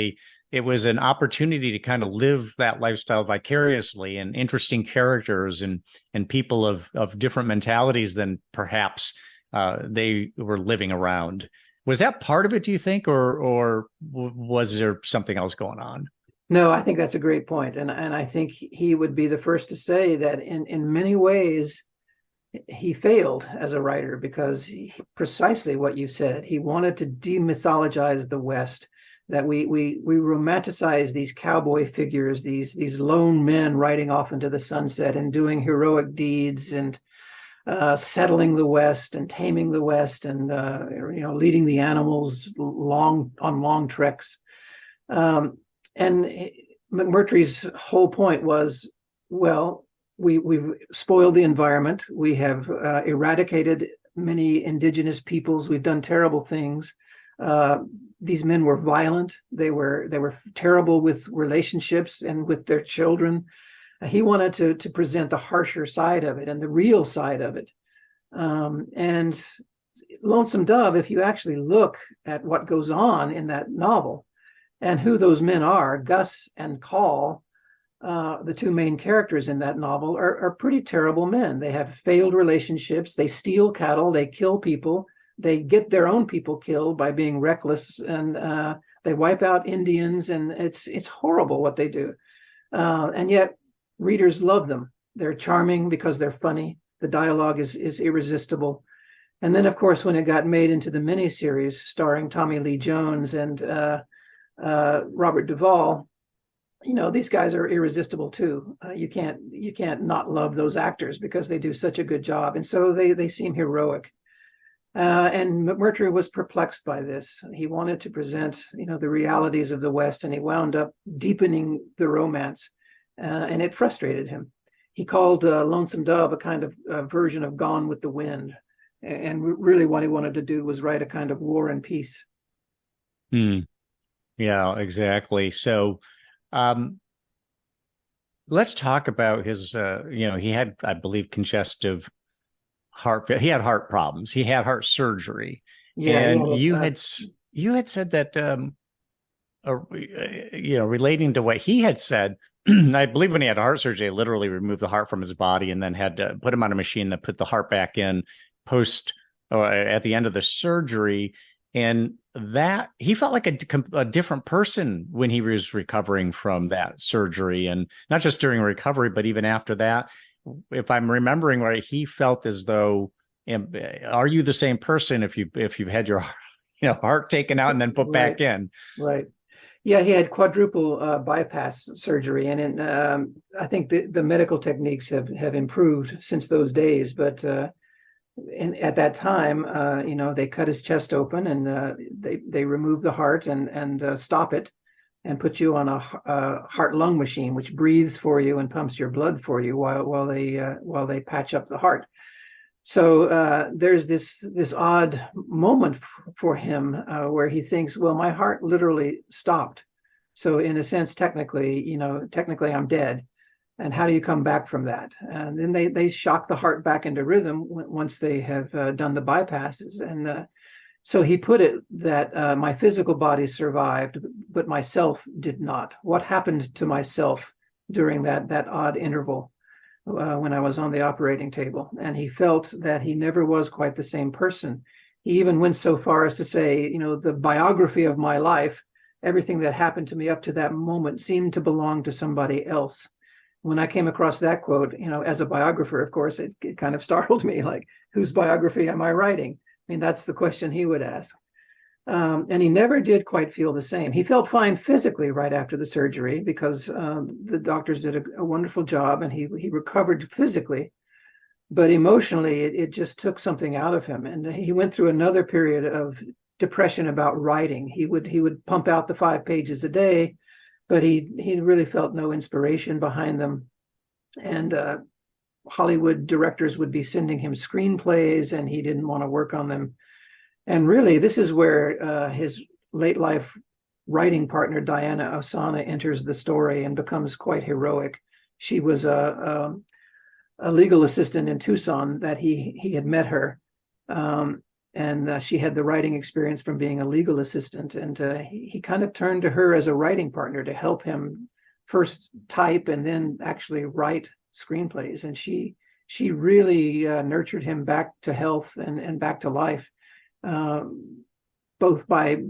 S3: It was an opportunity to kind of live that lifestyle vicariously, and interesting characters and people of different mentalities than perhaps they were living around. Was that part of it, do you think, or was there something else going on?
S2: No, I think that's a great point. And I think he would be the first to say that in many ways, he failed as a writer because precisely what you said, he wanted to demythologize the West, that we romanticize these cowboy figures, these lone men riding off into the sunset and doing heroic deeds and settling the West and taming the West and leading the animals on long treks. And McMurtry's whole point was, well, we've spoiled the environment. We have eradicated many indigenous peoples. We've done terrible things. These men were violent. They were terrible with relationships and with their children. He wanted to present the harsher side of it and the real side of it. And Lonesome Dove, if you actually look at what goes on in that novel and who those men are, Gus and Call, the two main characters in that novel, are pretty terrible men. They have failed relationships. They steal cattle. They kill people. They get their own people killed by being reckless, and they wipe out Indians. And it's horrible what they do. And yet readers love them. They're charming because they're funny. The dialogue is irresistible. And then, of course, when it got made into the miniseries starring Tommy Lee Jones and Robert Duvall, these guys are irresistible too. You can't not love those actors because they do such a good job, and so they seem heroic. And McMurtry was perplexed by this. He wanted to present, the realities of the West, and he wound up deepening the romance, and it frustrated him. He called Lonesome Dove a kind of version of Gone with the Wind, and really what he wanted to do was write a kind of War and Peace.
S3: Yeah, exactly. So let's talk about his, he had, I believe, congestive heart. He had heart problems. He had heart surgery. Yeah, and you had said that, relating to what he had said, I believe when he had heart surgery, they literally removed the heart from his body and then had to put him on a machine that put the heart back in at the end of the surgery. And that he felt like a different person when he was recovering from that surgery, and not just during recovery, but even after that. If I'm remembering right, he felt as though, are you the same person if you've had your heart taken out and then put back in?
S2: Right. Yeah, he had quadruple bypass surgery, and I think the medical techniques have improved since those days, but. At that time, they cut his chest open and they remove the heart and stop it and put you on a heart-lung machine, which breathes for you and pumps your blood for you while they patch up the heart. So there's this odd moment for him where he thinks, well, my heart literally stopped. So in a sense, technically I'm dead. And how do you come back from that? And then they shock the heart back into rhythm once they have done the bypasses. And so he put it that my physical body survived, but myself did not. What happened to myself during that odd interval when I was on the operating table? And he felt that he never was quite the same person. He even went so far as to say, the biography of my life, everything that happened to me up to that moment seemed to belong to somebody else. When I came across that quote, as a biographer, of course, it kind of startled me, like, whose biography am I writing? I mean, that's the question he would ask. And he never did quite feel the same. He felt fine physically right after the surgery because the doctors did a wonderful job and he recovered physically. But emotionally, it just took something out of him. And he went through another period of depression about writing. He would pump out the 5 pages a day, but he really felt no inspiration behind them. And Hollywood directors would be sending him screenplays, and he didn't want to work on them. And really, this is where his late life writing partner, Diane Osana, enters the story and becomes quite heroic. She was a legal assistant in Tucson that he had met her. And she had the writing experience from being a legal assistant. And he kind of turned to her as a writing partner to help him first type and then actually write screenplays. And she really nurtured him back to health and back to life, both by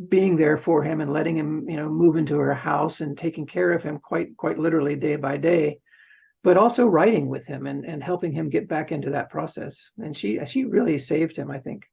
S2: being there for him and letting him, move into her house and taking care of him quite literally day by day, but also writing with him and helping him get back into that process. And she really saved him, I think.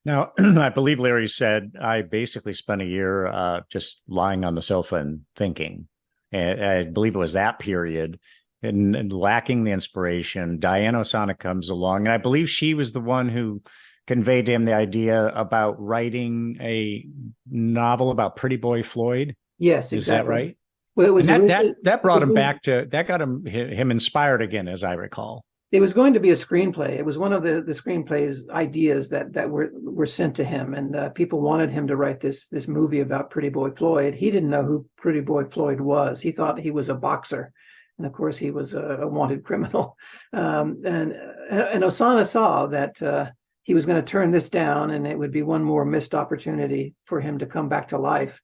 S3: Now, I believe Larry said, I basically spent a year just lying on the sofa and thinking. And I believe it was that period and lacking the inspiration. Diane Osana comes along, and I believe she was the one who conveyed to him the idea about writing a novel about Pretty Boy Floyd.
S2: Yes, exactly.
S3: Is that right?
S2: Well, it was
S3: that brought him back to that, got him inspired again, as I recall.
S2: It was going to be a screenplay. It was one of the screenplay's ideas that were sent to him, and people wanted him to write this movie about Pretty Boy Floyd. He didn't know who Pretty Boy Floyd was. He thought he was a boxer, and of course he was a wanted criminal. And Osana saw that he was going to turn this down, and it would be one more missed opportunity for him to come back to life.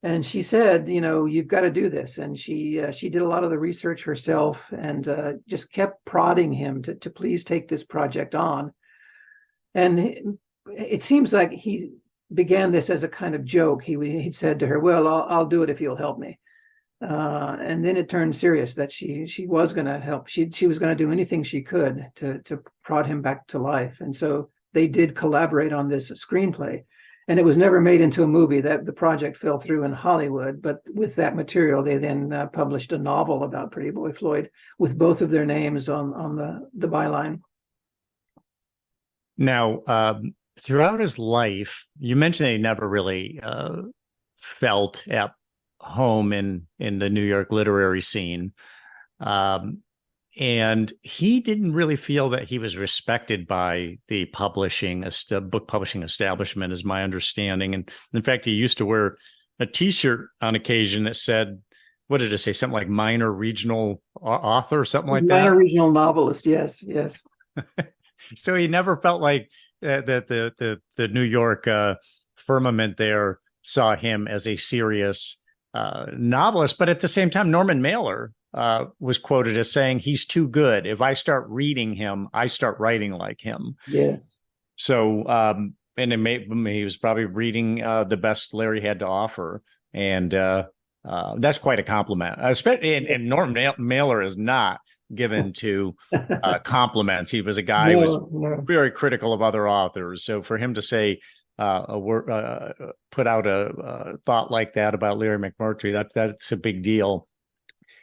S2: And she said, you've got to do this. And she did a lot of the research herself and just kept prodding him to please take this project on. And it seems like he began this as a kind of joke. He'd said to her, well, I'll do it if you'll help me. And then it turned serious that she was going to help. She was going to do anything she could to prod him back to life. And so they did collaborate on this screenplay. And it was never made into a movie. That the project fell through in Hollywood. But with that material, they then published a novel about Pretty Boy Floyd with both of their names on the byline.
S3: Now, throughout his life, you mentioned that he never really felt at home in the New York literary scene. And he didn't really feel that he was respected by the book publishing establishment, is my understanding. And in fact, he used to wear a T-shirt on occasion that said, what did it say? Something like minor regional author or something like that?
S2: Minor regional novelist, yes.
S3: So he never felt like that the New York firmament there saw him as a serious novelist. But at the same time, Norman Mailer was quoted as saying, he's too good. If I start reading him, I start writing like him.
S2: Yes.
S3: So, and he was probably reading the best Larry had to offer. And that's quite a compliment. Especially, and Norman Mailer is not given to compliments. He was a guy who was very critical of other authors. So for him to say, put out a thought like that about Larry McMurtry, that's a big deal.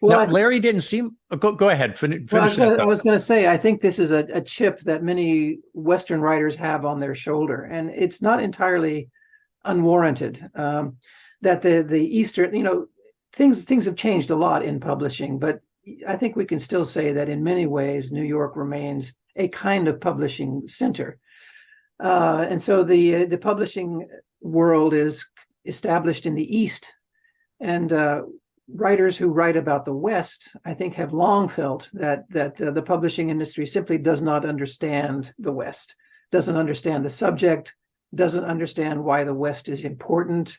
S3: Well, now, Larry didn't seem. Go ahead. Finish that.
S2: I was going to say, I think this is a chip that many Western writers have on their shoulder, and it's not entirely unwarranted. That the Eastern, things have changed a lot in publishing, but I think we can still say that in many ways, New York remains a kind of publishing center. And so the publishing world is established in the East, and writers who write about the West, I think, have long felt that the publishing industry simply does not understand the West, doesn't understand the subject, doesn't understand why the West is important,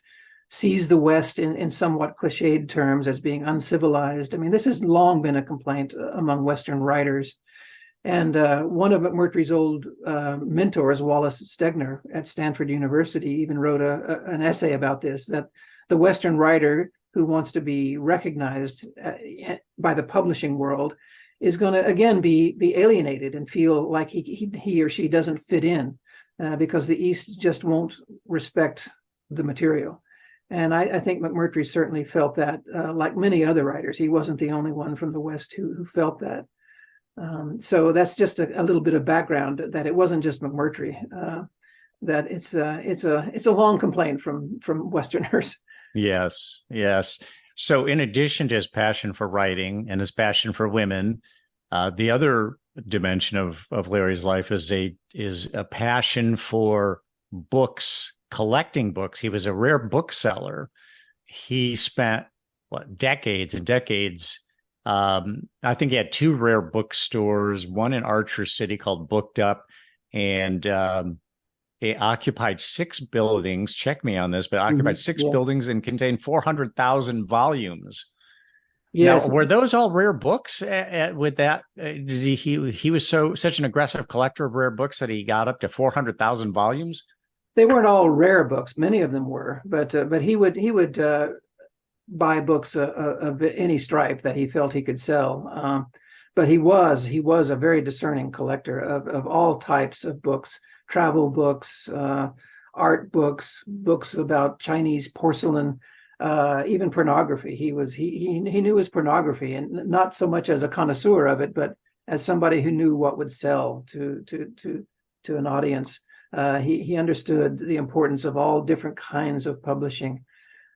S2: sees the West in somewhat cliched terms as being uncivilized. I mean, this has long been a complaint among Western writers. And one of McMurtry's old mentors, Wallace Stegner at Stanford University, even wrote an essay about this, that the Western writer who wants to be recognized by the publishing world is going to, again, be alienated and feel like he or she doesn't fit in because the East just won't respect the material. And I think McMurtry certainly felt that, like many other writers. He wasn't the only one from the West who felt that. So that's just a little bit of background, that it wasn't just McMurtry, that it's a long complaint from Westerners.
S3: Yes. So in addition to his passion for writing and his passion for women, the other dimension of Larry's life is a passion for books, collecting books. He was a rare bookseller. He spent decades and decades. I think he had two rare bookstores, one in Archer City called Booked Up, and it occupied 6 buildings. Check me on this, but occupied 6 buildings and contained 400,000 volumes. Yes. Now, were those all rare books? With that, did he was such an aggressive collector of rare books that he got up to 400,000 volumes?
S2: They weren't all rare books. Many of them were, but he would buy books of any stripe that he felt he could sell. But he was a very discerning collector of all types of books, travel books, art books, books about Chinese porcelain, even pornography. He knew his pornography, and not so much as a connoisseur of it, but as somebody who knew what would sell to an audience. He understood the importance of all different kinds of publishing.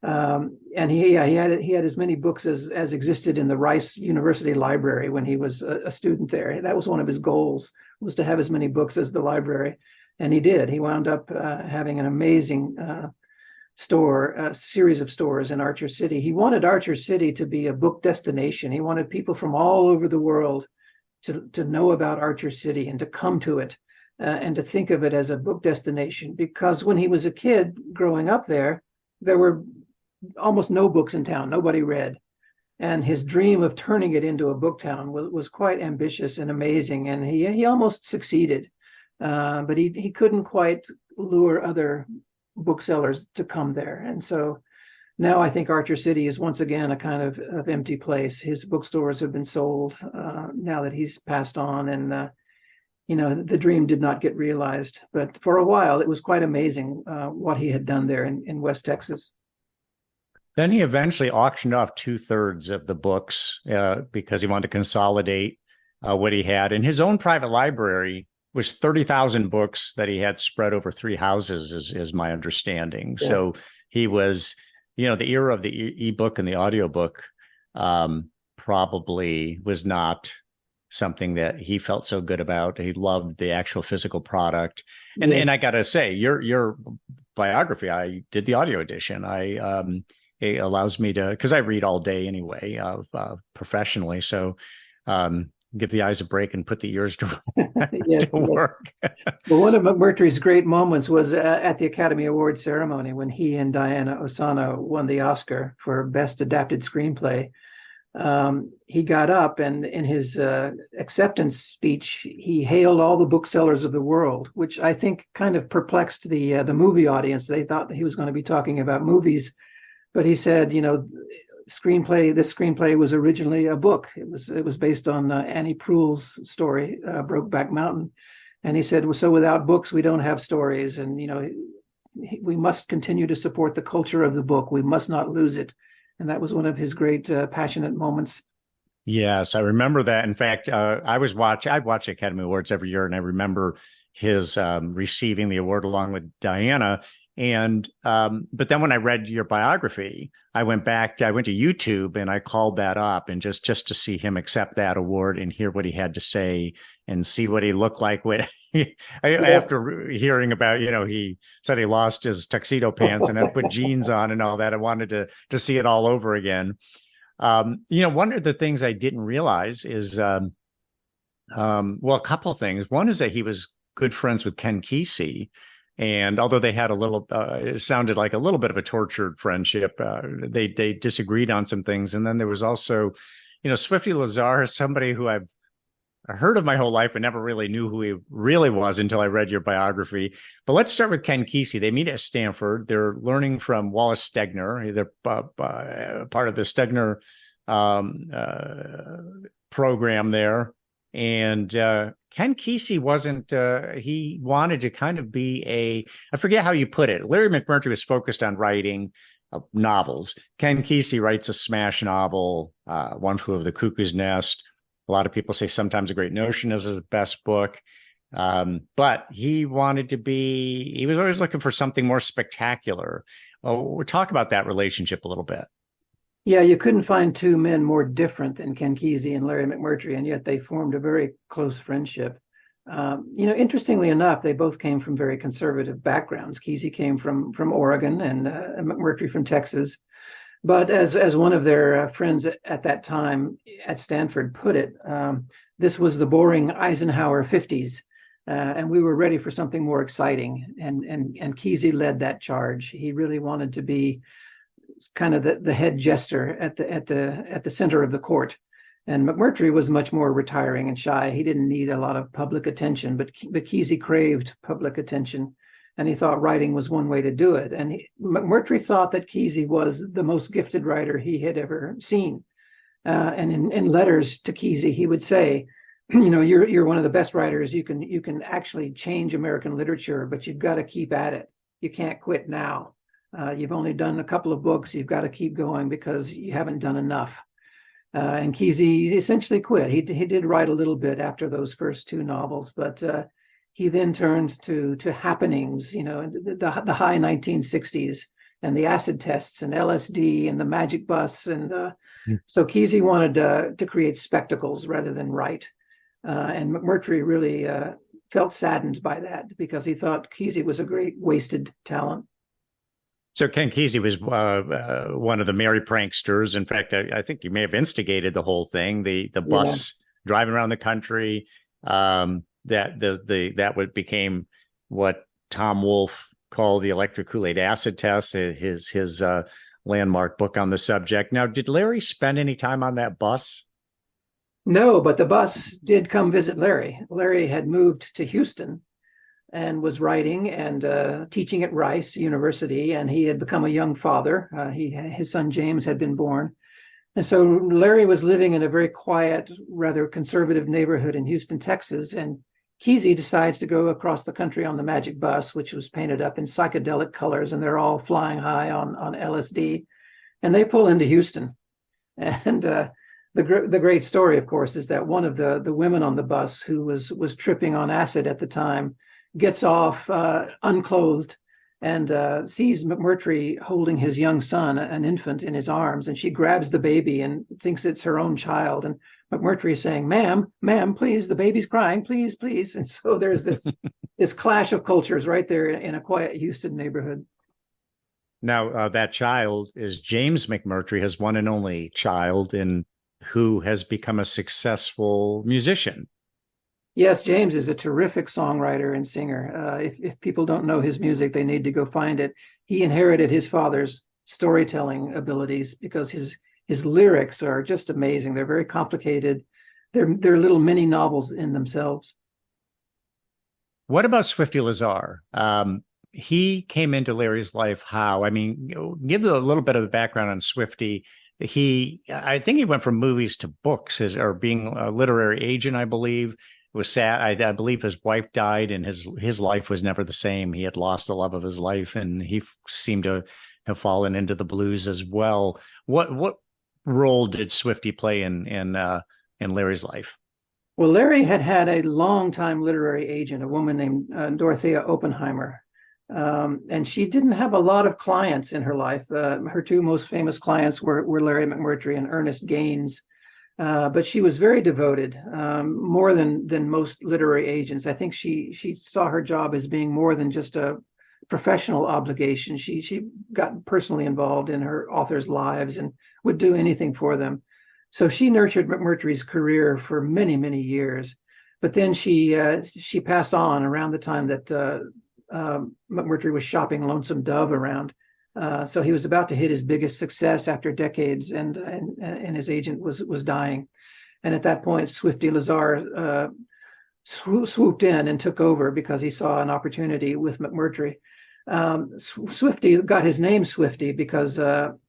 S2: And he had as many books as existed in the Rice University Library when he was a student there. That was one of his goals, was to have as many books as the library. And he did. He wound up having an amazing series of stores in Archer City. He wanted Archer City to be a book destination. He wanted people from all over the world to know about Archer City and to come to it and to think of it as a book destination. Because when he was a kid growing up there were almost no books in town. Nobody read. And his dream of turning it into a book town was quite ambitious and amazing. And he almost succeeded. But he couldn't quite lure other booksellers to come there. And so now I think Archer City is once again a kind of empty place. His bookstores have been sold now that he's passed on. And, the dream did not get realized. But for a while, it was quite amazing what he had done there in West Texas.
S3: Then he eventually auctioned off 2/3 of the books because he wanted to consolidate what he had. In his own private library was 30,000 books that he had spread over 3 houses, is my understanding. Yeah. So he was, the era of the ebook and the audiobook probably was not something that he felt so good about. He loved the actual physical product. And and I got to say, your biography, I did the audio edition. It allows me to, because I read all day anyway, professionally. So give the eyes a break and put the ears to,
S2: yes,
S3: to work.
S2: Well, one of McMurtry's great moments was at the Academy Award ceremony when he and Diane Osano won the Oscar for Best Adapted Screenplay. He got up and in his acceptance speech, he hailed all the booksellers of the world, which I think kind of perplexed the movie audience. They thought he was going to be talking about movies. But he said, this screenplay was originally a book. It was based on Annie Proulx's story, Brokeback Mountain. And he said, well, so without books, we don't have stories. And, we must continue to support the culture of the book. We must not lose it. And that was one of his great passionate moments.
S3: Yes, I remember that. In fact, I watch Academy Awards every year, and I remember his receiving the award along with Diana. And but then when I read your biography, I went to YouTube and I called that up, and just to see him accept that award and hear what he had to say and see what he looked like when after hearing about, he said he lost his tuxedo pants and had put jeans on and all that. I wanted to see it all over again. One of the things I didn't realize is, a couple of things. One is that he was good friends with Ken Kesey. And although they had it sounded like a little bit of a tortured friendship, they disagreed on some things. And then there was also, Swifty Lazar is somebody who I've heard of my whole life and never really knew who he really was until I read your biography. But let's start with Ken Kesey. They meet at Stanford. They're learning from Wallace Stegner. They're part of the Stegner program there. And Ken Kesey wasn't, he wanted to kind of be I forget how you put it. Larry McMurtry was focused on writing novels. Ken Kesey writes a smash novel, One Flew Over the Cuckoo's Nest. A lot of people say Sometimes a Great Notion is his best book. But he was always looking for something more spectacular. We'll talk about that relationship a little bit.
S2: Yeah, you couldn't find two men more different than Ken Kesey and Larry McMurtry, and yet they formed a very close friendship. Interestingly enough, they both came from very conservative backgrounds. Kesey came from Oregon and McMurtry from Texas. But as one of their friends at that time at Stanford put it, this was the boring Eisenhower 50s, and we were ready for something more exciting. And Kesey led that charge. He really wanted to be kind of the head jester at the center of the court. And McMurtry was much more retiring and shy. He didn't need a lot of public attention, but Kesey craved public attention. and he thought writing was one way to do it. And McMurtry thought that Kesey was the most gifted writer he had ever seen. And in letters to Kesey, he would say, you're one of the best writers. You can actually change American literature, but you've got to keep at it. You can't quit now. You've only done a couple of books. You've got to keep going because you haven't done enough. And Kesey essentially quit. He did write a little bit after those first two novels, but he then turned to happenings, the high 1960s and the acid tests and LSD and the magic bus. And so Kesey wanted to create spectacles rather than write. And McMurtry really felt saddened by that because he thought Kesey was a great wasted talent.
S3: So Ken Kesey was one of the merry pranksters. In fact, I think he may have instigated the whole thing. The bus driving around the country. That became what Tom Wolfe called the electric Kool-Aid acid test. His landmark book on the subject. Now, did Larry spend any time on that bus?
S2: No, but the bus did come visit Larry. Larry had moved to Houston and was writing and teaching at Rice University, and he had become a young father. His son James had been born. And so Larry was living in a very quiet, rather conservative neighborhood in Houston, Texas, and Kesey decides to go across the country on the magic bus, which was painted up in psychedelic colors, and they're all flying high on LSD. And they pull into Houston. And the great story, of course, is that one of the women on the bus who was tripping on acid at the time gets off unclothed and sees McMurtry holding his young son, an infant, in his arms, and she grabs the baby and thinks it's her own child. And McMurtry is saying, ma'am, please, the baby's crying, please, please. And so there's this clash of cultures right there in a quiet Houston neighborhood.
S3: Now, that child is James McMurtry, his one and only child, and who has become a successful musician.
S2: Yes, James is a terrific songwriter and singer. If people don't know his music, they need to go find it. He inherited his father's storytelling abilities because his lyrics are just amazing. They're very complicated. They're little mini novels in themselves.
S3: What about Swifty Lazar? He came into Larry's life how? I mean, give a little bit of the background on Swifty. I think he went from movies to books or being a literary agent, I believe. It was sad. I believe his wife died and his life was never the same. He had lost the love of his life and he seemed to have fallen into the blues as well. What role did Swifty play in Larry's life?
S2: Well, Larry had a long-time literary agent, a woman named Dorothea Oppenheimer. And she didn't have a lot of clients in her life. Her two most famous clients were Larry McMurtry and Ernest Gaines. But she was very devoted, more than most literary agents. I think she saw her job as being more than just a professional obligation. She got personally involved in her authors' lives and would do anything for them. So she nurtured McMurtry's career for many, many years. But then she passed on around the time that McMurtry was shopping Lonesome Dove around. So he was about to hit his biggest success after decades, and his agent was dying. And at that point, Swifty Lazar swooped in and took over because he saw an opportunity with McMurtry. Swifty got his name Swifty because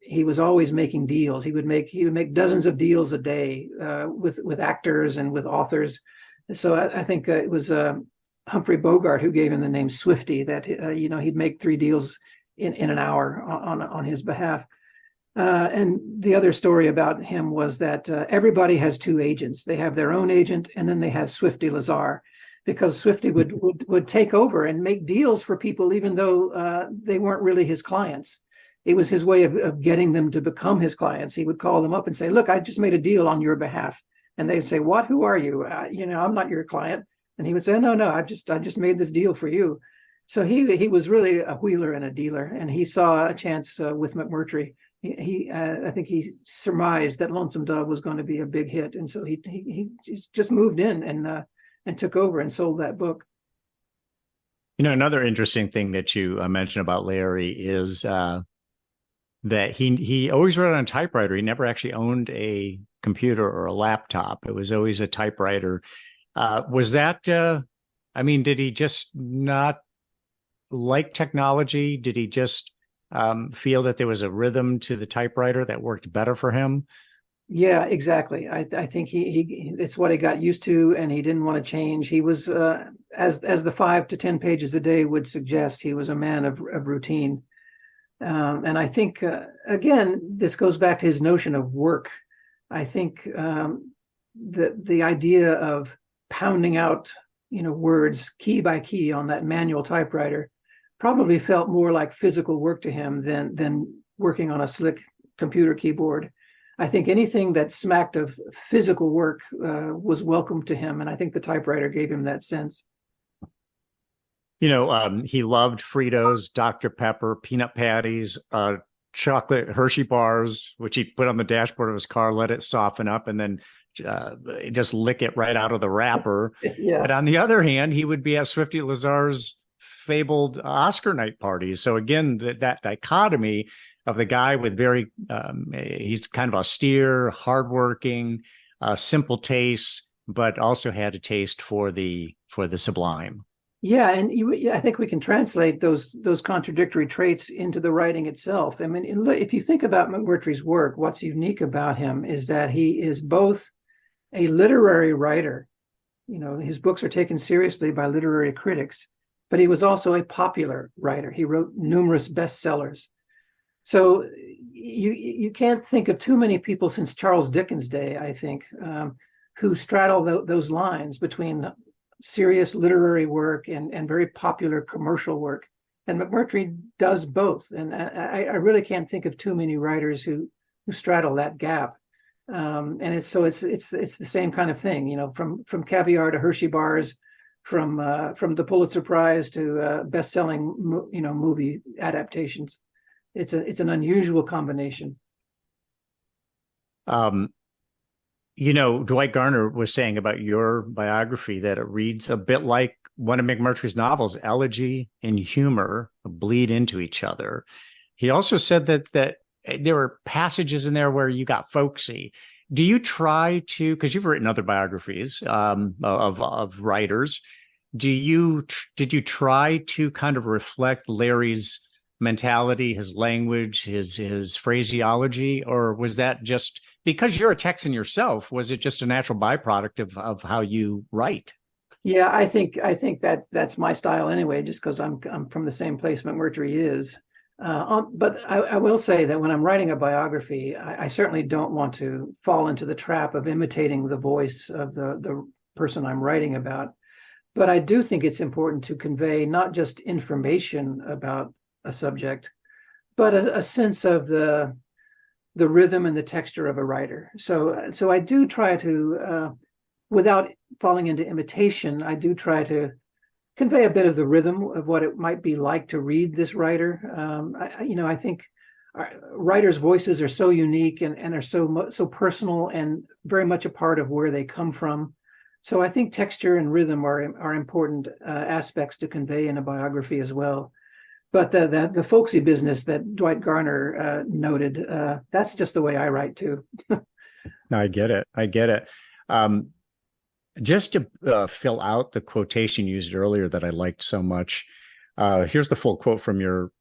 S2: he was always making deals. He would make dozens of deals a day with actors and with authors. So I think it was Humphrey Bogart who gave him the name Swifty. That he'd make 3 deals in an hour on his behalf. And the other story about him was that everybody has 2 agents. They have their own agent, and then they have Swifty Lazar, because Swifty would take over and make deals for people, even though they weren't really his clients. It was his way of getting them to become his clients. He would call them up and say, "Look, I just made a deal on your behalf." And they'd say, "What? Who are you? I'm not your client." And he would say, "No, I just made this deal for you." So he was really a wheeler and a dealer, and he saw a chance with McMurtry. I think he surmised that Lonesome Dove was going to be a big hit, and so he just moved in and took over and sold that book.
S3: Another interesting thing that you mentioned about Larry is that he always wrote on a typewriter. He never actually owned a computer or a laptop. It was always a typewriter. Was that? Did he just not like technology? Did he just feel that there was a rhythm to the typewriter that worked better for him?
S2: Yeah, exactly. I think he it's what he got used to, and he didn't want to change. He was, as the 5 to 10 pages a day would suggest, he was a man of routine. And I think, again, this goes back to his notion of work. I think the idea of pounding out, words key by key on that manual typewriter probably felt more like physical work to him than working on a slick computer keyboard. I think anything that smacked of physical work was welcome to him, and I think the typewriter gave him that sense.
S3: He loved Fritos, Dr. Pepper, peanut patties, chocolate Hershey bars, which he put on the dashboard of his car, let it soften up, and then just lick it right out of the wrapper.
S2: Yeah.
S3: But on the other hand, he would be at Swifty Lazar's fabled Oscar night parties. So again, that dichotomy of the guy with he's kind of austere, hardworking, simple tastes, but also had a taste for the sublime.
S2: Yeah, and I think we can translate those contradictory traits into the writing itself. I mean, if you think about McMurtry's work, what's unique about him is that he is both a literary writer. His books are taken seriously by literary critics, but he was also a popular writer. He wrote numerous bestsellers. So you can't think of too many people since Charles Dickens' day, I think, who straddle those lines between serious literary work and very popular commercial work. And McMurtry does both. And I really can't think of too many writers who straddle that gap. And it's the same kind of thing, from caviar to Hershey bars, from the Pulitzer Prize to best-selling movie adaptations. It's an unusual combination.
S3: Dwight Garner was saying about your biography that it reads a bit like one of McMurtry's novels. Elegy and humor bleed into each other. He also said that there were passages in there where you got folksy. Do you try to, because you've written other biographies of writers, did you try to kind of reflect Larry's mentality, his language, his phraseology, or was that just because you're a Texan yourself? Was it just a natural byproduct of how you write?
S2: Yeah, I think that's my style anyway, just because I'm from the same place McMurtry is. But I will say that when I'm writing a biography, I certainly don't want to fall into the trap of imitating the voice of the person I'm writing about. But I do think it's important to convey not just information about a subject, but a sense of the rhythm and the texture of a writer. So I do try to, without falling into imitation, I do try to convey a bit of the rhythm of what it might be like to read this writer. I think writers' voices are so unique and are so personal and very much a part of where they come from. So I think texture and rhythm are important aspects to convey in a biography as well. But the folksy business that Dwight Garner noted, that's just the way I write too.
S3: I get it. Just to fill out the quotation you used earlier that I liked so much, here's the full quote from your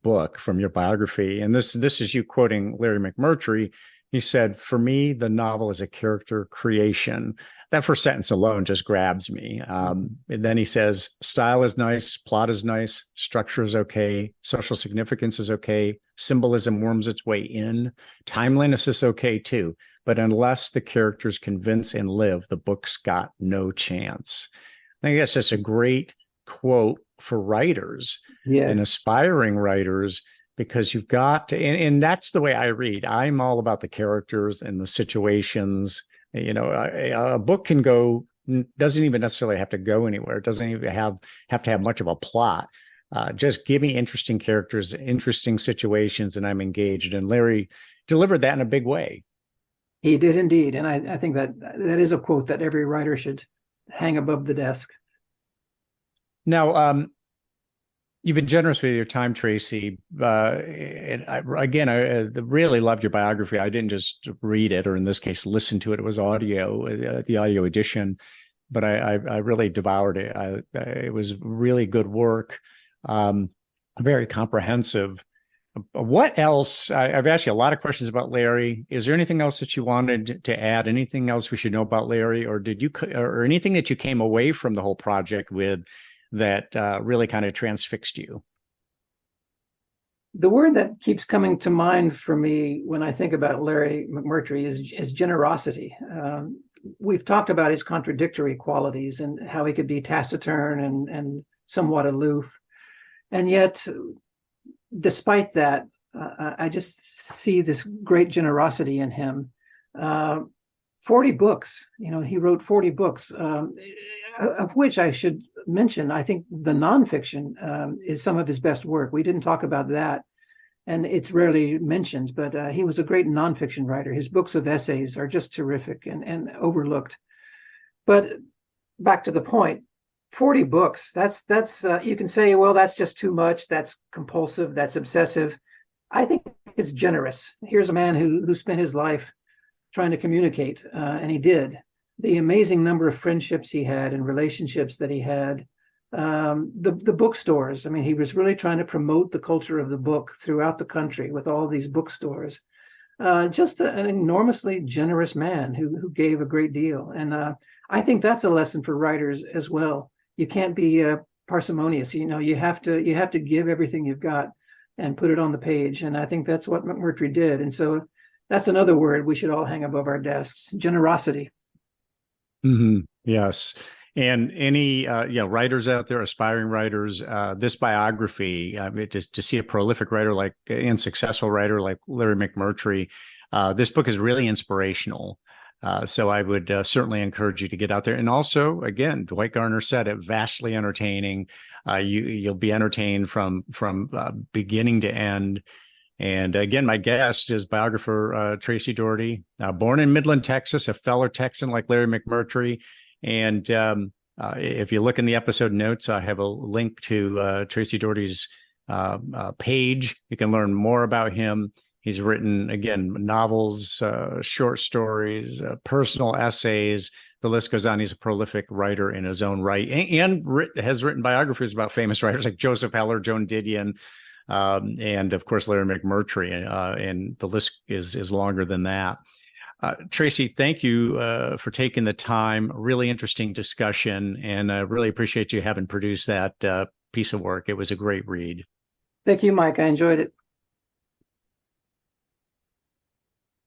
S3: book, from your biography, and this is you quoting Larry McMurtry. He said, "For me, the novel is a character creation." That first sentence alone just grabs me. And then he says, "Style is nice, plot is nice, structure is okay, social significance is okay, symbolism worms its way in, timeliness is okay too. But unless the characters convince and live, the book's got no chance." I think that's just a great quote for writers and aspiring writers, because you've got to, and that's the way I read. I'm all about the characters and the situations. A book doesn't even necessarily have to go anywhere. It doesn't even have to have much of a plot. Just give me interesting characters, interesting situations, and I'm engaged. And Larry delivered that in a big way.
S2: He did indeed. And I think that is a quote that every writer should hang above the desk.
S3: Now, you've been generous with your time, Tracy. And I really loved your biography. I didn't just read it, or in this case, listen to it. It was audio, the audio edition. but I really devoured it. It was really good work, very comprehensive. What else? I've asked you a lot of questions about Larry. Is there anything else that you wanted to add? Anything else we should know about Larry, or or anything that you came away from the whole project with that really kind of transfixed you?
S2: The word that keeps coming to mind for me when I think about Larry McMurtry is generosity. We've talked about his contradictory qualities and how he could be taciturn and somewhat aloof. And yet, despite that, I just see this great generosity in him. 40 books, he wrote 40 books, of which I should mention, I think the nonfiction is some of his best work. We didn't talk about that, and it's rarely mentioned, but he was a great nonfiction writer. His books of essays are just terrific and overlooked. But back to the point, 40 books, that's you can say, well, that's just too much. That's compulsive. That's obsessive. I think it's generous. Here's a man who spent his life trying to communicate, and he did. The amazing number of friendships he had and relationships that he had. The bookstores. I mean, he was really trying to promote the culture of the book throughout the country with all these bookstores. Just an enormously generous man who gave a great deal. And I think that's a lesson for writers as well. You can't be parsimonious. You have to give everything you've got and put it on the page. And I think that's what McMurtry did. And so that's another word we should all hang above our desks: generosity.
S3: Mm-hmm. Yes. And any writers out there, aspiring writers, this biography, just to see a prolific writer and successful writer like Larry McMurtry, this book is really inspirational. So I would certainly encourage you to get out there. And also, again, Dwight Garner said it, vastly entertaining. You'll be entertained from beginning to end. And again, my guest is biographer Tracy Daugherty, born in Midland, Texas, a fellow Texan like Larry McMurtry. And if you look in the episode notes, I have a link to Tracy Daugherty's page. You can learn more about him. He's written, again, novels, short stories, personal essays. The list goes on. He's a prolific writer in his own right, and has written biographies about famous writers like Joseph Heller, Joan Didion, and, of course, Larry McMurtry. And the list is longer than that. Tracy, thank you for taking the time. Really interesting discussion, and I really appreciate you having produced that piece of work. It was a great read.
S2: Thank you, Mike. I enjoyed it.